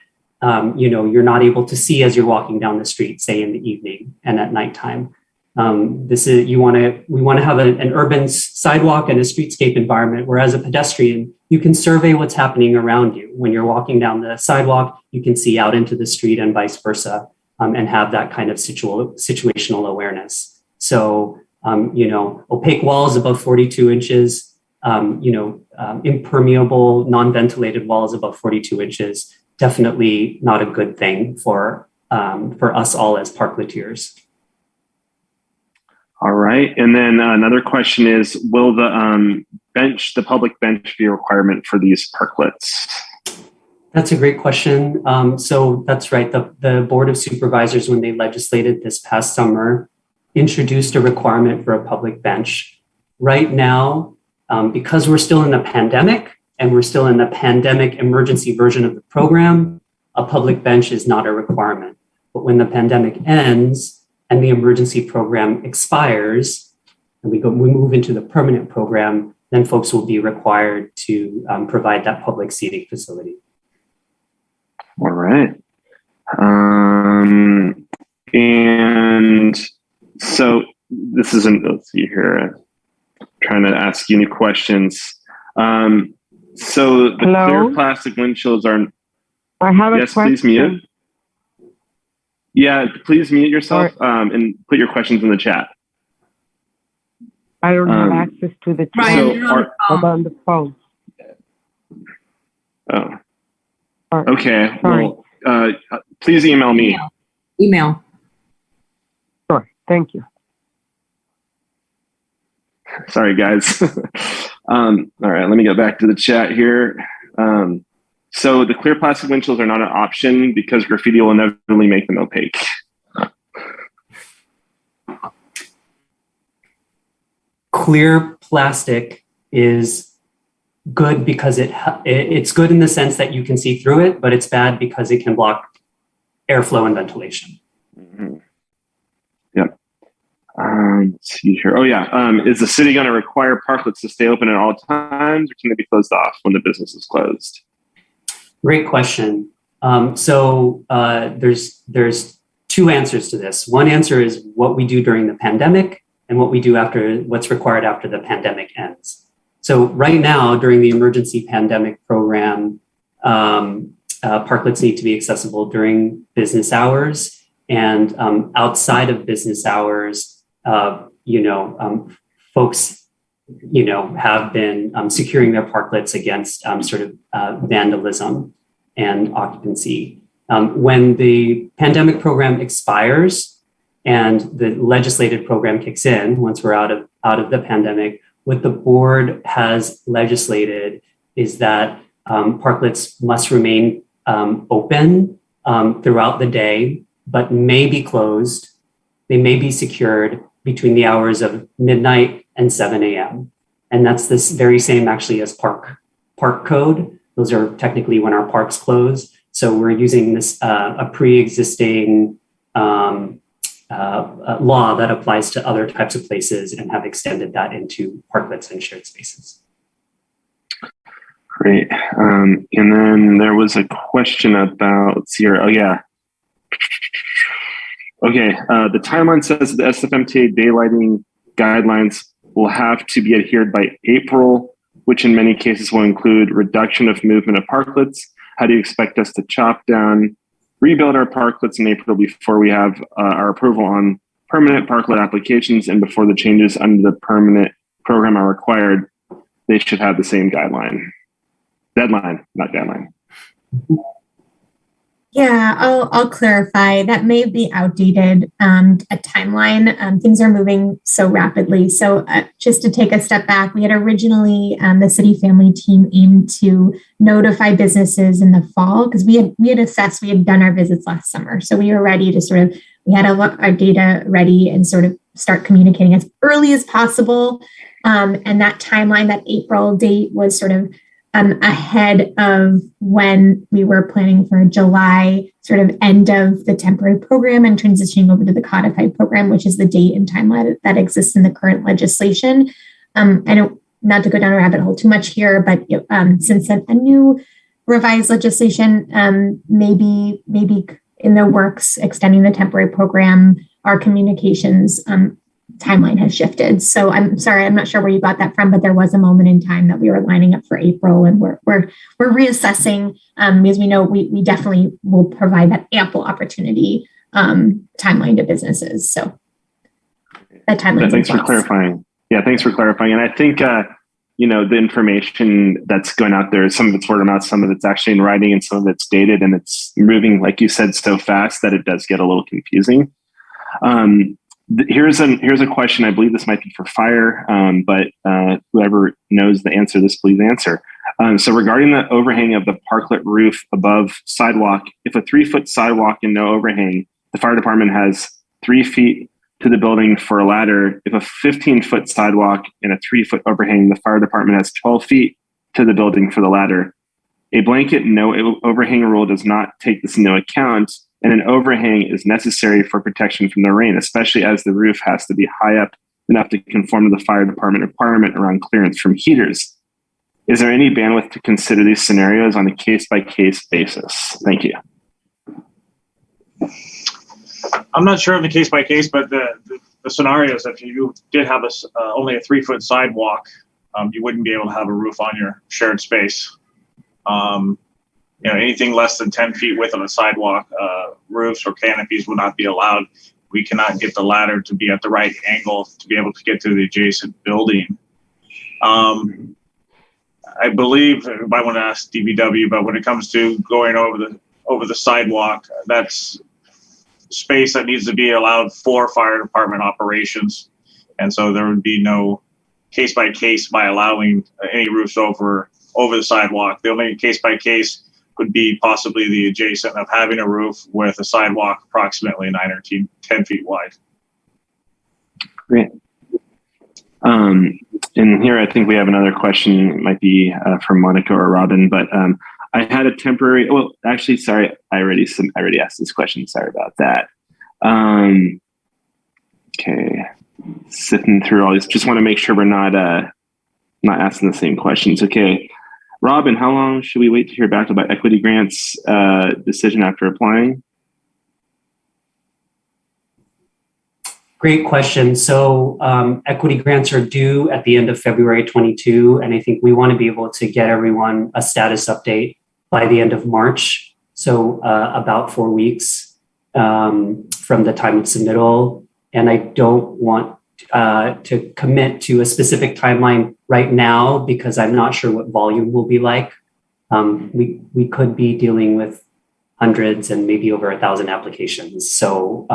you're not able to see as you're walking down the street, say in the evening and at nighttime. We want to have an urban sidewalk and a streetscape environment where, as a pedestrian, you can survey what's happening around you. When you're walking down the sidewalk, you can see out into the street and vice versa, and have that kind of situational awareness. So, opaque walls above 42 inches, impermeable, non-ventilated walls above 42 inches, definitely not a good thing for us all as parkleteers. All right. And then another question is, will the public bench be a requirement for these parklets? That's a great question. So that's right. The Board of Supervisors, when they legislated this past summer, introduced a requirement for a public bench. Right now, because we're still in the pandemic and we're still in the pandemic emergency version of the program, a public bench is not a requirement. But when the pandemic ends, and the emergency program expires, and we move into the permanent program, then folks will be required to provide that public seating facility. All right. And so this isn't, let's see here, I'm trying to ask you any questions. So the clear plastic windshields are, I have a yes, question. please mute. Yeah, please mute yourself and put your questions in the chat. I don't have access to the chat. I'm on the phone. Oh. Okay. Well, please email me. Email. Sure. Thank you. Sorry, guys. All right, let me get back to the chat here. So the clear plastic windshields are not an option because graffiti will inevitably make them opaque. Clear plastic is good because it's good in the sense that you can see through it, but it's bad because it can block airflow and ventilation. Mm-hmm. Yep. Let's see here. Oh yeah. Is the city going to require parklets to stay open at all times, or can they be closed off when the business is closed? Great question. So there's two answers to this. One answer is what we do during the pandemic and what we do after, what's required after the pandemic ends. So right now, during the emergency pandemic program, parklets need to be accessible during business hours, and outside of business hours, folks have been securing their parklets against vandalism and occupancy. When the pandemic program expires and the legislated program kicks in, once we're out of the pandemic, what the board has legislated is that parklets must remain open throughout the day, but may be closed. They may be secured between the hours of midnight and 7 a.m. And that's this very same actually as park code. Those are technically when our parks close. So we're using this a pre-existing law that applies to other types of places and have extended that into parklets and shared spaces. Great. And then there was a question about, let's see here. Oh yeah. Okay. The timeline says the SFMTA daylighting guidelines will have to be adhered by April, which in many cases will include reduction of movement of parklets. How do you expect us to chop down, rebuild our parklets in April before we have our approval on permanent parklet applications, and before the changes under the permanent program are required? They should have the same deadline, not guideline. Yeah, I'll clarify. That may be outdated a timeline. Things are moving so rapidly. So just to take a step back, we had originally the city family team aimed to notify businesses in the fall because we had assessed, we had done our visits last summer, so we were ready to sort of, we had our data ready and sort of start communicating as early as possible. And that timeline, that April date, was sort of ahead of when we were planning for July, sort of end of the temporary program and transitioning over to the codified program, which is the date and timeline that exists in the current legislation. I don't, not to go down a rabbit hole too much here, but since a new revised legislation maybe in the works, extending the temporary program, our communications timeline has shifted. So I'm sorry, I'm not sure where you got that from, but there was a moment in time that we were lining up for April, and we're reassessing because we know we definitely will provide that ample opportunity timeline to businesses. So that timeline. Thanks for clarifying. Yeah, thanks for clarifying. And I think the information that's going out there, some of it's word of mouth, some of it's actually in writing, and some of it's dated, and it's moving, like you said, so fast that it does get a little confusing. Here's a question. I believe this might be for fire, but whoever knows the answer to this, please answer. So regarding the overhang of the parklet roof above sidewalk, if a 3-foot sidewalk and no overhang, the fire department has 3 feet to the building for a ladder. If a 15-foot sidewalk and a 3-foot overhang, the fire department has 12 feet to the building for the ladder. A blanket no overhang rule does not take this into account, and an overhang is necessary for protection from the rain, especially as the roof has to be high up enough to conform to the fire department requirement around clearance from heaters. Is there any bandwidth to consider these scenarios on a case-by-case basis? Thank you. I'm not sure of the case-by-case, but the scenarios, if you did have only a 3-foot sidewalk, you wouldn't be able to have a roof on your shared space. Anything less than 10 feet width of a sidewalk, roofs or canopies will not be allowed. We cannot get the ladder to be at the right angle to be able to get to the adjacent building. I believe I might want to ask DBW, but when it comes to going over the sidewalk, that's space that needs to be allowed for fire department operations, and so there would be no case by case by allowing any roofs over the sidewalk. The only case by case could be possibly the adjacent of having a roof with a sidewalk approximately 9 or 10 feet wide. Great. And here I think we have another question. It might be from Monica or Robin, but I had a temporary, well, actually, sorry, I already asked this question. Sorry about that. Okay. Sifting through all these, just want to make sure we're not asking the same questions. Okay. Robin, how long should we wait to hear back about equity grants decision after applying? Great question. So equity grants are due at the end of February 22, and I think we want to be able to get everyone a status update by the end of March. So about 4 weeks from the time of submittal. And I don't want to commit to a specific timeline right now because I'm not sure what volume will be like. We could be dealing with hundreds and maybe over 1,000 applications. So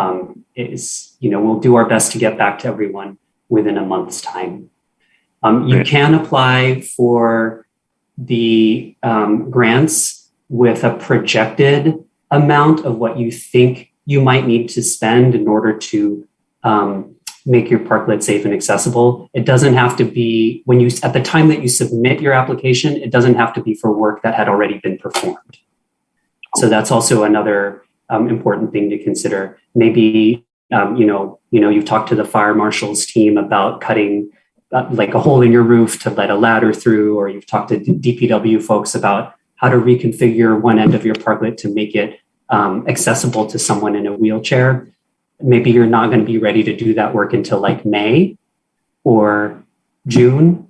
we'll do our best to get back to everyone within a month's time. You can apply for the grants with a projected amount of what you think you might need to spend in order to make your parklet safe and accessible. It doesn't have to be at the time that you submit your application, it doesn't have to be for work that had already been performed. So that's also another important thing to consider. Maybe, you've talked to the fire marshal's team about cutting like a hole in your roof to let a ladder through, or you've talked to DPW folks about how to reconfigure one end of your parklet to make it accessible to someone in a wheelchair. Maybe you're not going to be ready to do that work until like May or June.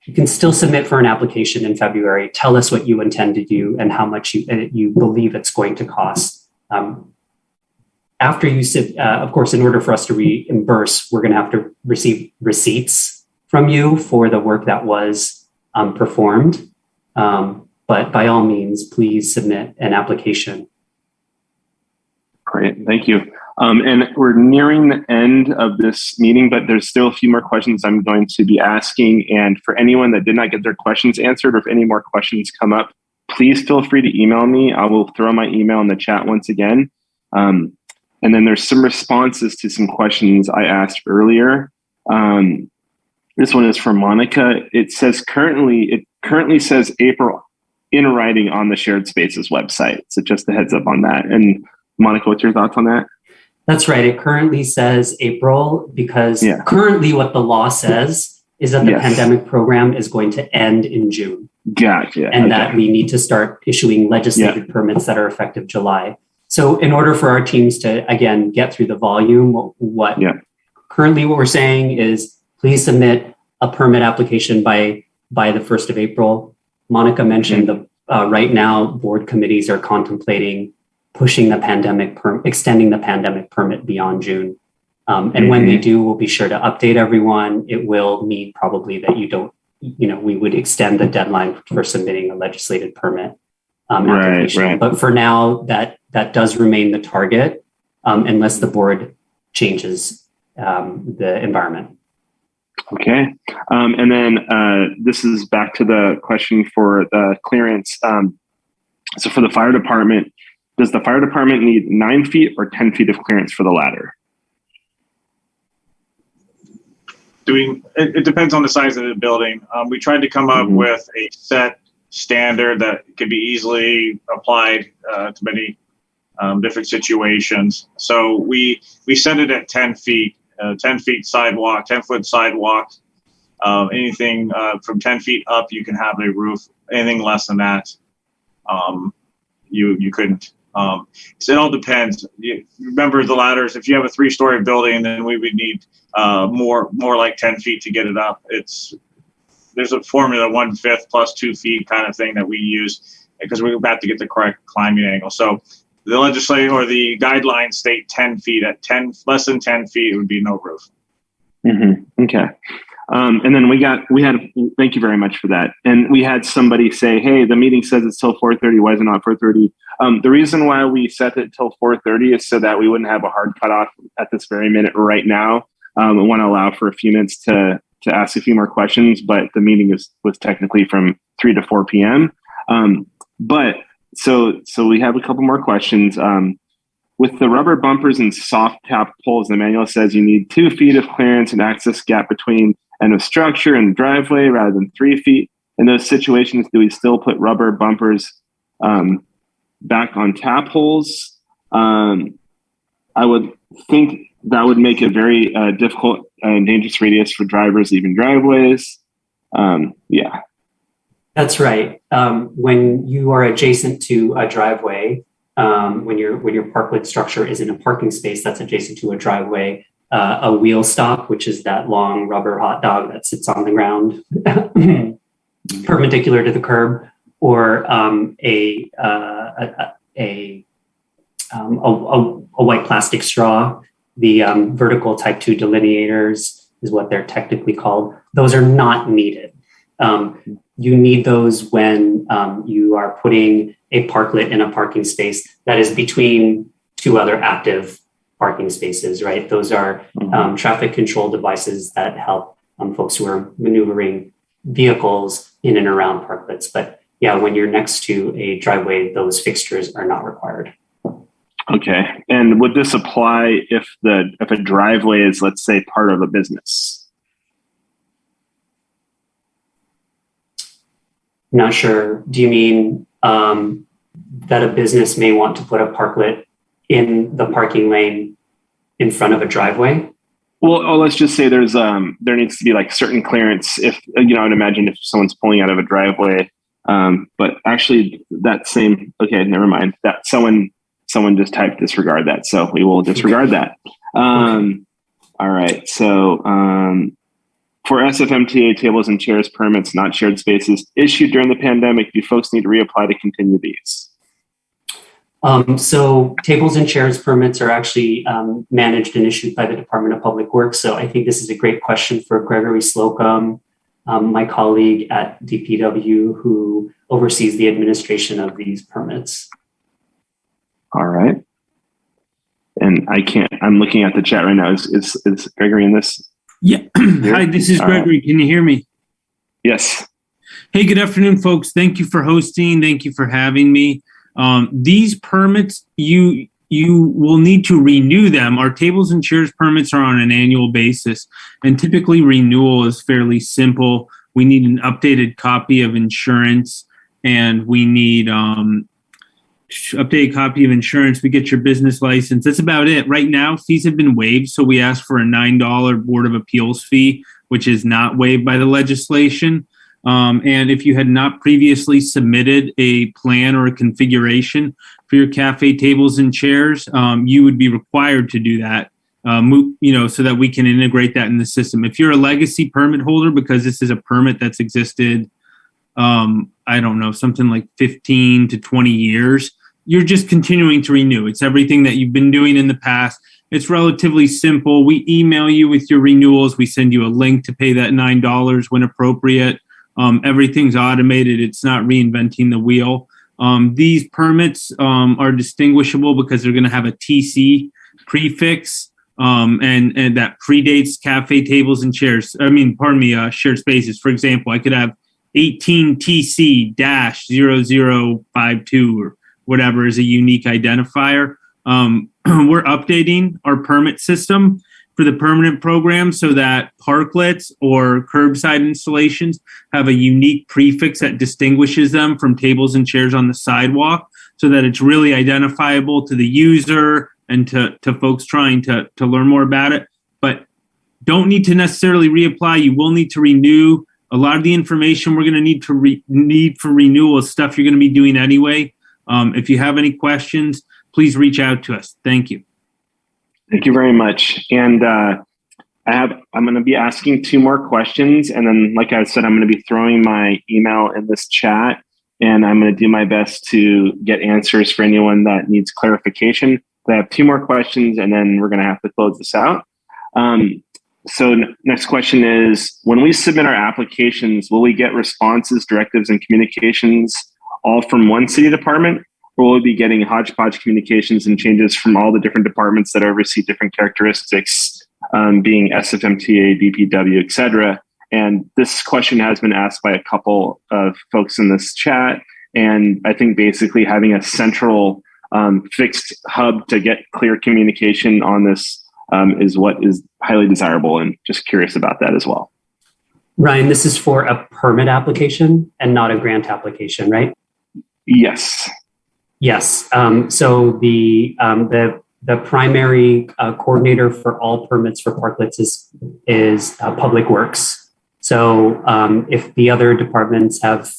You can still submit for an application in February. Tell us what you intend to do and how much you believe it's going to cost. After you of course, in order for us to reimburse, we're going to have to receive receipts from you for the work that was performed. But by all means, please submit an application Great, thank you. And we're nearing the end of this meeting, but there's still a few more questions I'm going to be asking. And for anyone that did not get their questions answered, or if any more questions come up, please feel free to email me. I will throw my email in the chat once again. And then there's some responses to some questions I asked earlier. This one is from Monica. It currently says April in writing on the Shared Spaces website. So just a heads up on that. And Monica, what's your thoughts on that? That's right. It currently says April because currently what the law says is that the pandemic program is going to end in June. Gotcha. And that we need to start issuing legislative permits that are effective July. So in order for our teams to, again, get through the volume, currently what we're saying is please submit a permit application by the 1st of April. Monica mentioned right now board committees are contemplating pushing the extending the pandemic permit beyond June. And when they do, we'll be sure to update everyone. It will mean probably that we would extend the deadline for submitting a legislative permit application. Right. But for now, that does remain the target unless the board changes the environment. Okay. And then this is back to the question for the clearance. So for the fire department, does the fire department need 9 feet or 10 feet of clearance for the ladder? It depends on the size of the building. We tried to come up with a set standard that could be easily applied to many different situations. So we set it at 10 feet, 10 feet sidewalk, 10-foot sidewalk. Anything from 10 feet up, you can have a roof. Anything less than that, you couldn't. So it all depends. Remember the ladders. If you have a 3-story building, then we would need more like 10 feet to get it up. There's a formula 1/5 plus 2 feet kind of thing that we use because we're about to get the correct climbing angle. So the legislature or the guidelines state 10 feet. At less than 10 feet, it would be no roof. Okay. And then we had, thank you very much for that. And we had somebody say, hey, the meeting says it's till 4:30. Why is it not 4:30? The reason why we set it till 4:30 is so that we wouldn't have a hard cutoff at this very minute right now. I want to allow for a few minutes to ask a few more questions, but the meeting was technically from 3 to 4 p.m. But so we have a couple more questions. With the rubber bumpers and soft tap poles, the manual says you need 2 feet of clearance and access gap between end of structure and driveway rather than 3 feet. In those situations, do we still put rubber bumpers back on tap holes? I would think that would make it very difficult and dangerous radius for drivers leaving driveways. That's right. When you are adjacent to a driveway, when your parklet structure is in a parking space that's adjacent to a driveway, a wheel stop, which is that long rubber hot dog that sits on the ground perpendicular to the curb, or a white plastic straw, the vertical type 2 delineators is what they're technically called. Those are not needed. You need those when you are putting a parklet in a parking space that is between 2 other active parking spaces, right? Those are traffic control devices that help folks who are maneuvering vehicles in and around parklets. But yeah, when you're next to a driveway, those fixtures are not required. Okay. And would this apply if a driveway is, let's say, part of a business? Not sure. Do you mean that a business may want to put a parklet in the parking lane in front of a driveway? Well, let's just say there needs to be like certain clearance. If I'd imagine if someone's pulling out of a driveway, but actually okay, never mind. That someone just typed disregard that, so we will disregard that. All right. So for SFMTA tables and chairs permits, not shared spaces issued during the pandemic, do folks need to reapply to continue these? So tables and chairs permits are actually managed and issued by the Department of Public Works. So I think this is a great question for Gregory Slocum, my colleague at DPW, who oversees the administration of these permits. All right. And I'm looking at the chat right now. Is Gregory in this? Yeah. Hi, this is Gregory. Can you hear me? Yes. Hey, good afternoon, folks. Thank you for hosting. Thank you for having me. These permits, you will need to renew them. Our tables and chairs permits are on an annual basis, and typically renewal is fairly simple. We need an updated copy of insurance, and we need updated copy of insurance. We get your business license. That's about it. Right now, fees have been waived, so we ask for a $9 Board of Appeals fee, which is not waived by the legislation. And if you had not previously submitted a plan or a configuration for your cafe tables and chairs, you would be required to do that, so that we can integrate that in the system. If you're a legacy permit holder, because this is a permit that's existed, I don't know, something like 15 to 20 years, you're just continuing to renew. It's everything that you've been doing in the past. It's relatively simple. We email you with your renewals. We send you a link to pay that $9 when appropriate. Everything's automated. It's not reinventing the wheel. These permits are distinguishable because they're going to have a TC prefix, and that predates cafe tables and chairs. Shared spaces. For example, I could have 18 TC-0052 or whatever is a unique identifier. We're updating our permit system for the permanent program so that parklets or curbside installations have a unique prefix that distinguishes them from tables and chairs on the sidewalk, so that it's really identifiable to the user and to folks trying to learn more about it. But don't need to necessarily reapply. You will need to renew. A lot of the information we're going to need for renewal is stuff you're going to be doing anyway. If you have any questions, please reach out to us. Thank you. Thank you very much. And I'm going to be asking 2 more questions. And then, like I said, I'm going to be throwing my email in this chat, and I'm going to do my best to get answers for anyone that needs clarification. I have 2 more questions, and then we're going to have to close this out. So next question is, when we submit our applications, will we get responses, directives, and communications all from one city department? Or will we be getting hodgepodge communications and changes from all the different departments that oversee different characteristics, being SFMTA, DPW, et cetera? And this question has been asked by a couple of folks in this chat. And I think basically having a central fixed hub to get clear communication on this is what is highly desirable, and just curious about that as well. Ryan, this is for a permit application and not a grant application, right? Yes. Yes. So the primary coordinator for all permits for parklets is Public Works. So if the other departments have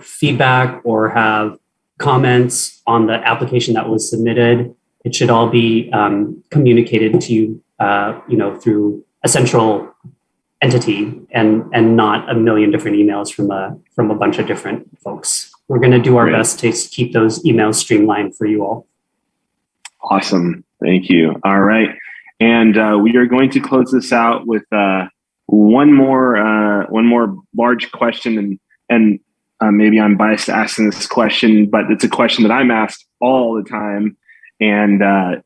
feedback or have comments on the application that was submitted, it should all be communicated to you, through a central entity and not a million different emails from a bunch of different folks. We're going to do our best to keep those emails streamlined for you all. Awesome. Thank you. All right. And we are going to close this out with one more large question. And maybe I'm biased to asking this question, but it's a question that I'm asked all the time. And I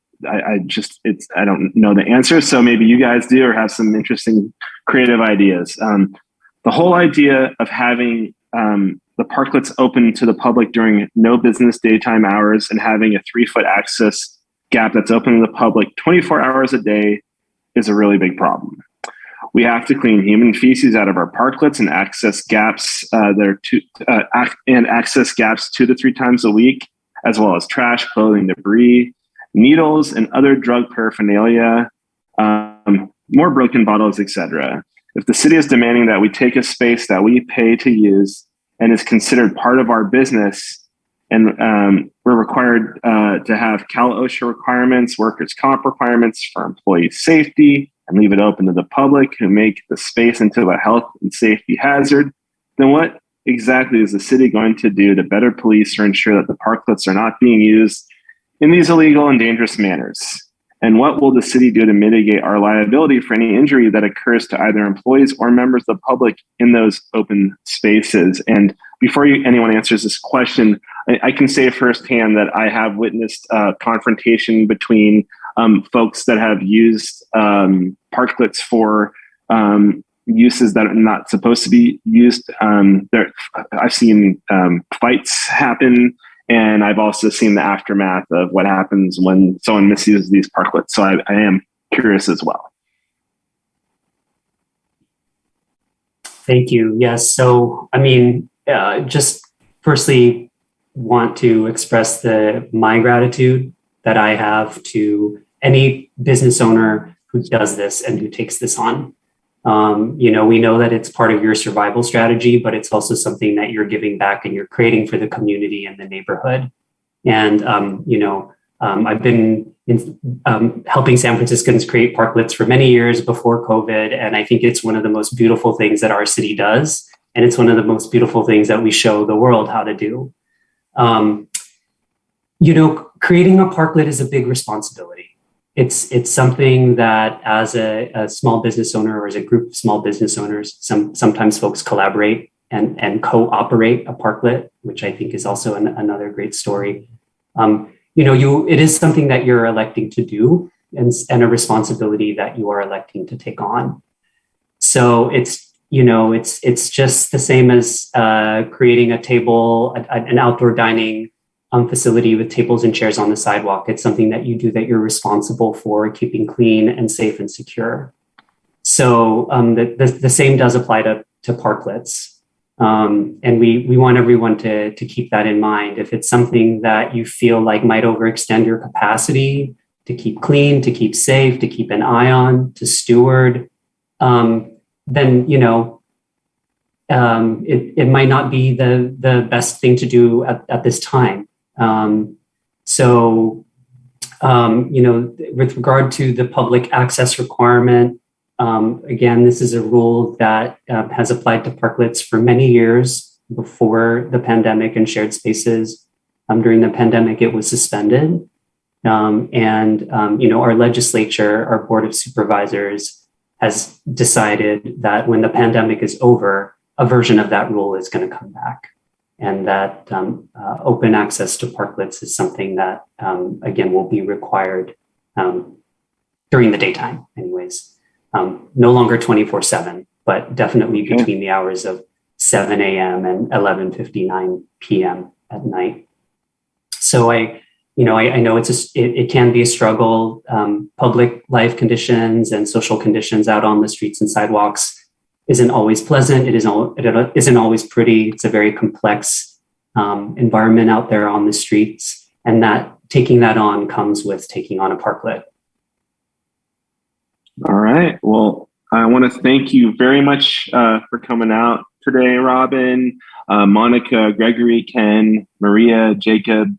don't know the answer. So maybe you guys do, or have some interesting creative ideas. The whole idea of having the parklets open to the public during no business daytime hours and having a 3-foot access gap that's open to the public 24 hours a day is a really big problem. We have to clean human feces out of our parklets and access gaps access gaps 2 to 3 times a week, as well as trash, clothing, debris, needles, and other drug paraphernalia, more broken bottles, etc. If the city is demanding that we take a space that we pay to use and is considered part of our business, and we're required to have Cal OSHA requirements, workers' comp requirements for employee safety, and leave it open to the public who make the space into a health and safety hazard, then what exactly is the city going to do to better police or ensure that the parklets are not being used in these illegal and dangerous manners? And what will the city do to mitigate our liability for any injury that occurs to either employees or members of the public in those open spaces? And before anyone answers this question, I can say firsthand that I have witnessed confrontation between folks that have used parklets for uses that are not supposed to be used. I've seen fights happen, and I've also seen the aftermath of what happens when someone misuses these parklets. So I am curious as well. Thank you. Yes. So, I mean, just firstly want to express my gratitude that I have to any business owner who does this and who takes this on. We know that it's part of your survival strategy, but it's also something that you're giving back and you're creating for the community and the neighborhood. And, I've been helping San Franciscans create parklets for many years before COVID. And I think it's one of the most beautiful things that our city does. And it's one of the most beautiful things that we show the world how to do. Creating a parklet is a big responsibility. It's something that as a small business owner or as a group of small business owners, sometimes folks collaborate and co-operate a parklet, which I think is also another great story. It is something that you're electing to do and a responsibility that you are electing to take on. So it's just the same as creating a table, an outdoor dining facility with tables and chairs on the sidewalk. It's something that you do that you're responsible for keeping clean and safe and secure. So the same does apply to parklets. And we want everyone to keep that in mind. If it's something that you feel like might overextend your capacity to keep clean, to keep safe, to keep an eye on, to steward, then, it might not be the best thing to do at this time. With regard to the public access requirement, again, this is a rule that has applied to parklets for many years before the pandemic and shared spaces. During the pandemic, it was suspended. Our legislature, our Board of Supervisors, has decided that when the pandemic is over, a version of that rule is going to come back. And that open access to parklets is something that, again, will be required during the daytime anyways. No longer 24/7, but definitely between the hours of 7 a.m. and 11:59 p.m. at night. So I know it can be a struggle. Public life conditions and social conditions out on the streets and sidewalks isn't always pleasant. It isn't always pretty. It's a very complex environment out there on the streets, and that taking that on comes with taking on a parklet. All right. Well, I want to thank you very much for coming out today, Robin, Monica, Gregory, Ken, Maria, Jacob,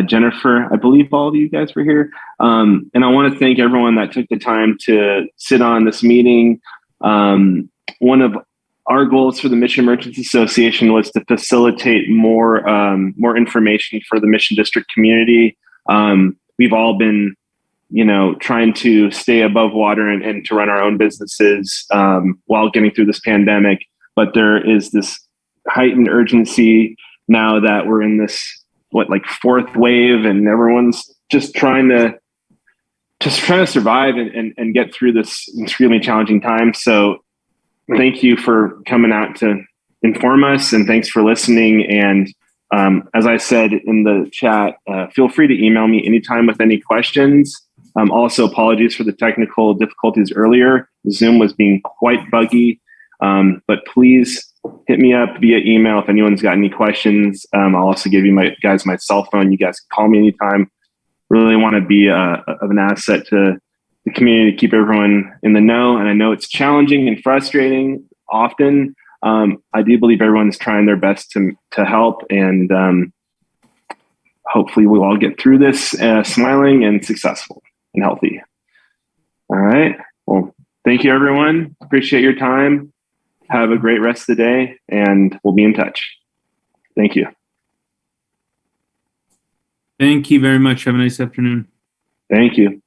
Jennifer. I believe all of you guys were here. And I want to thank everyone that took the time to sit on this meeting. One of our goals for the Mission Merchants Association was to facilitate more information for the Mission District community. We've all been, trying to stay above water and to run our own businesses while getting through this pandemic. But there is this heightened urgency now that we're in this, fourth wave, and everyone's just trying to survive and get through this extremely challenging time. So thank you for coming out to inform us, and thanks for listening. And as I said in the chat, feel free to email me anytime with any questions. Also, apologies for the technical difficulties earlier. Zoom was being quite buggy, but please hit me up via email if anyone's got any questions. I'll also give you my cell phone. You guys can call me anytime. Really want to be of an asset to the community to keep everyone in the know. And I know it's challenging and frustrating often. I do believe everyone's trying their best to help, and hopefully we'll all get through this smiling and successful and healthy. All right. Well, thank you, everyone. Appreciate your time. Have a great rest of the day, and we'll be in touch. Thank you. Thank you very much. Have a nice afternoon. Thank you.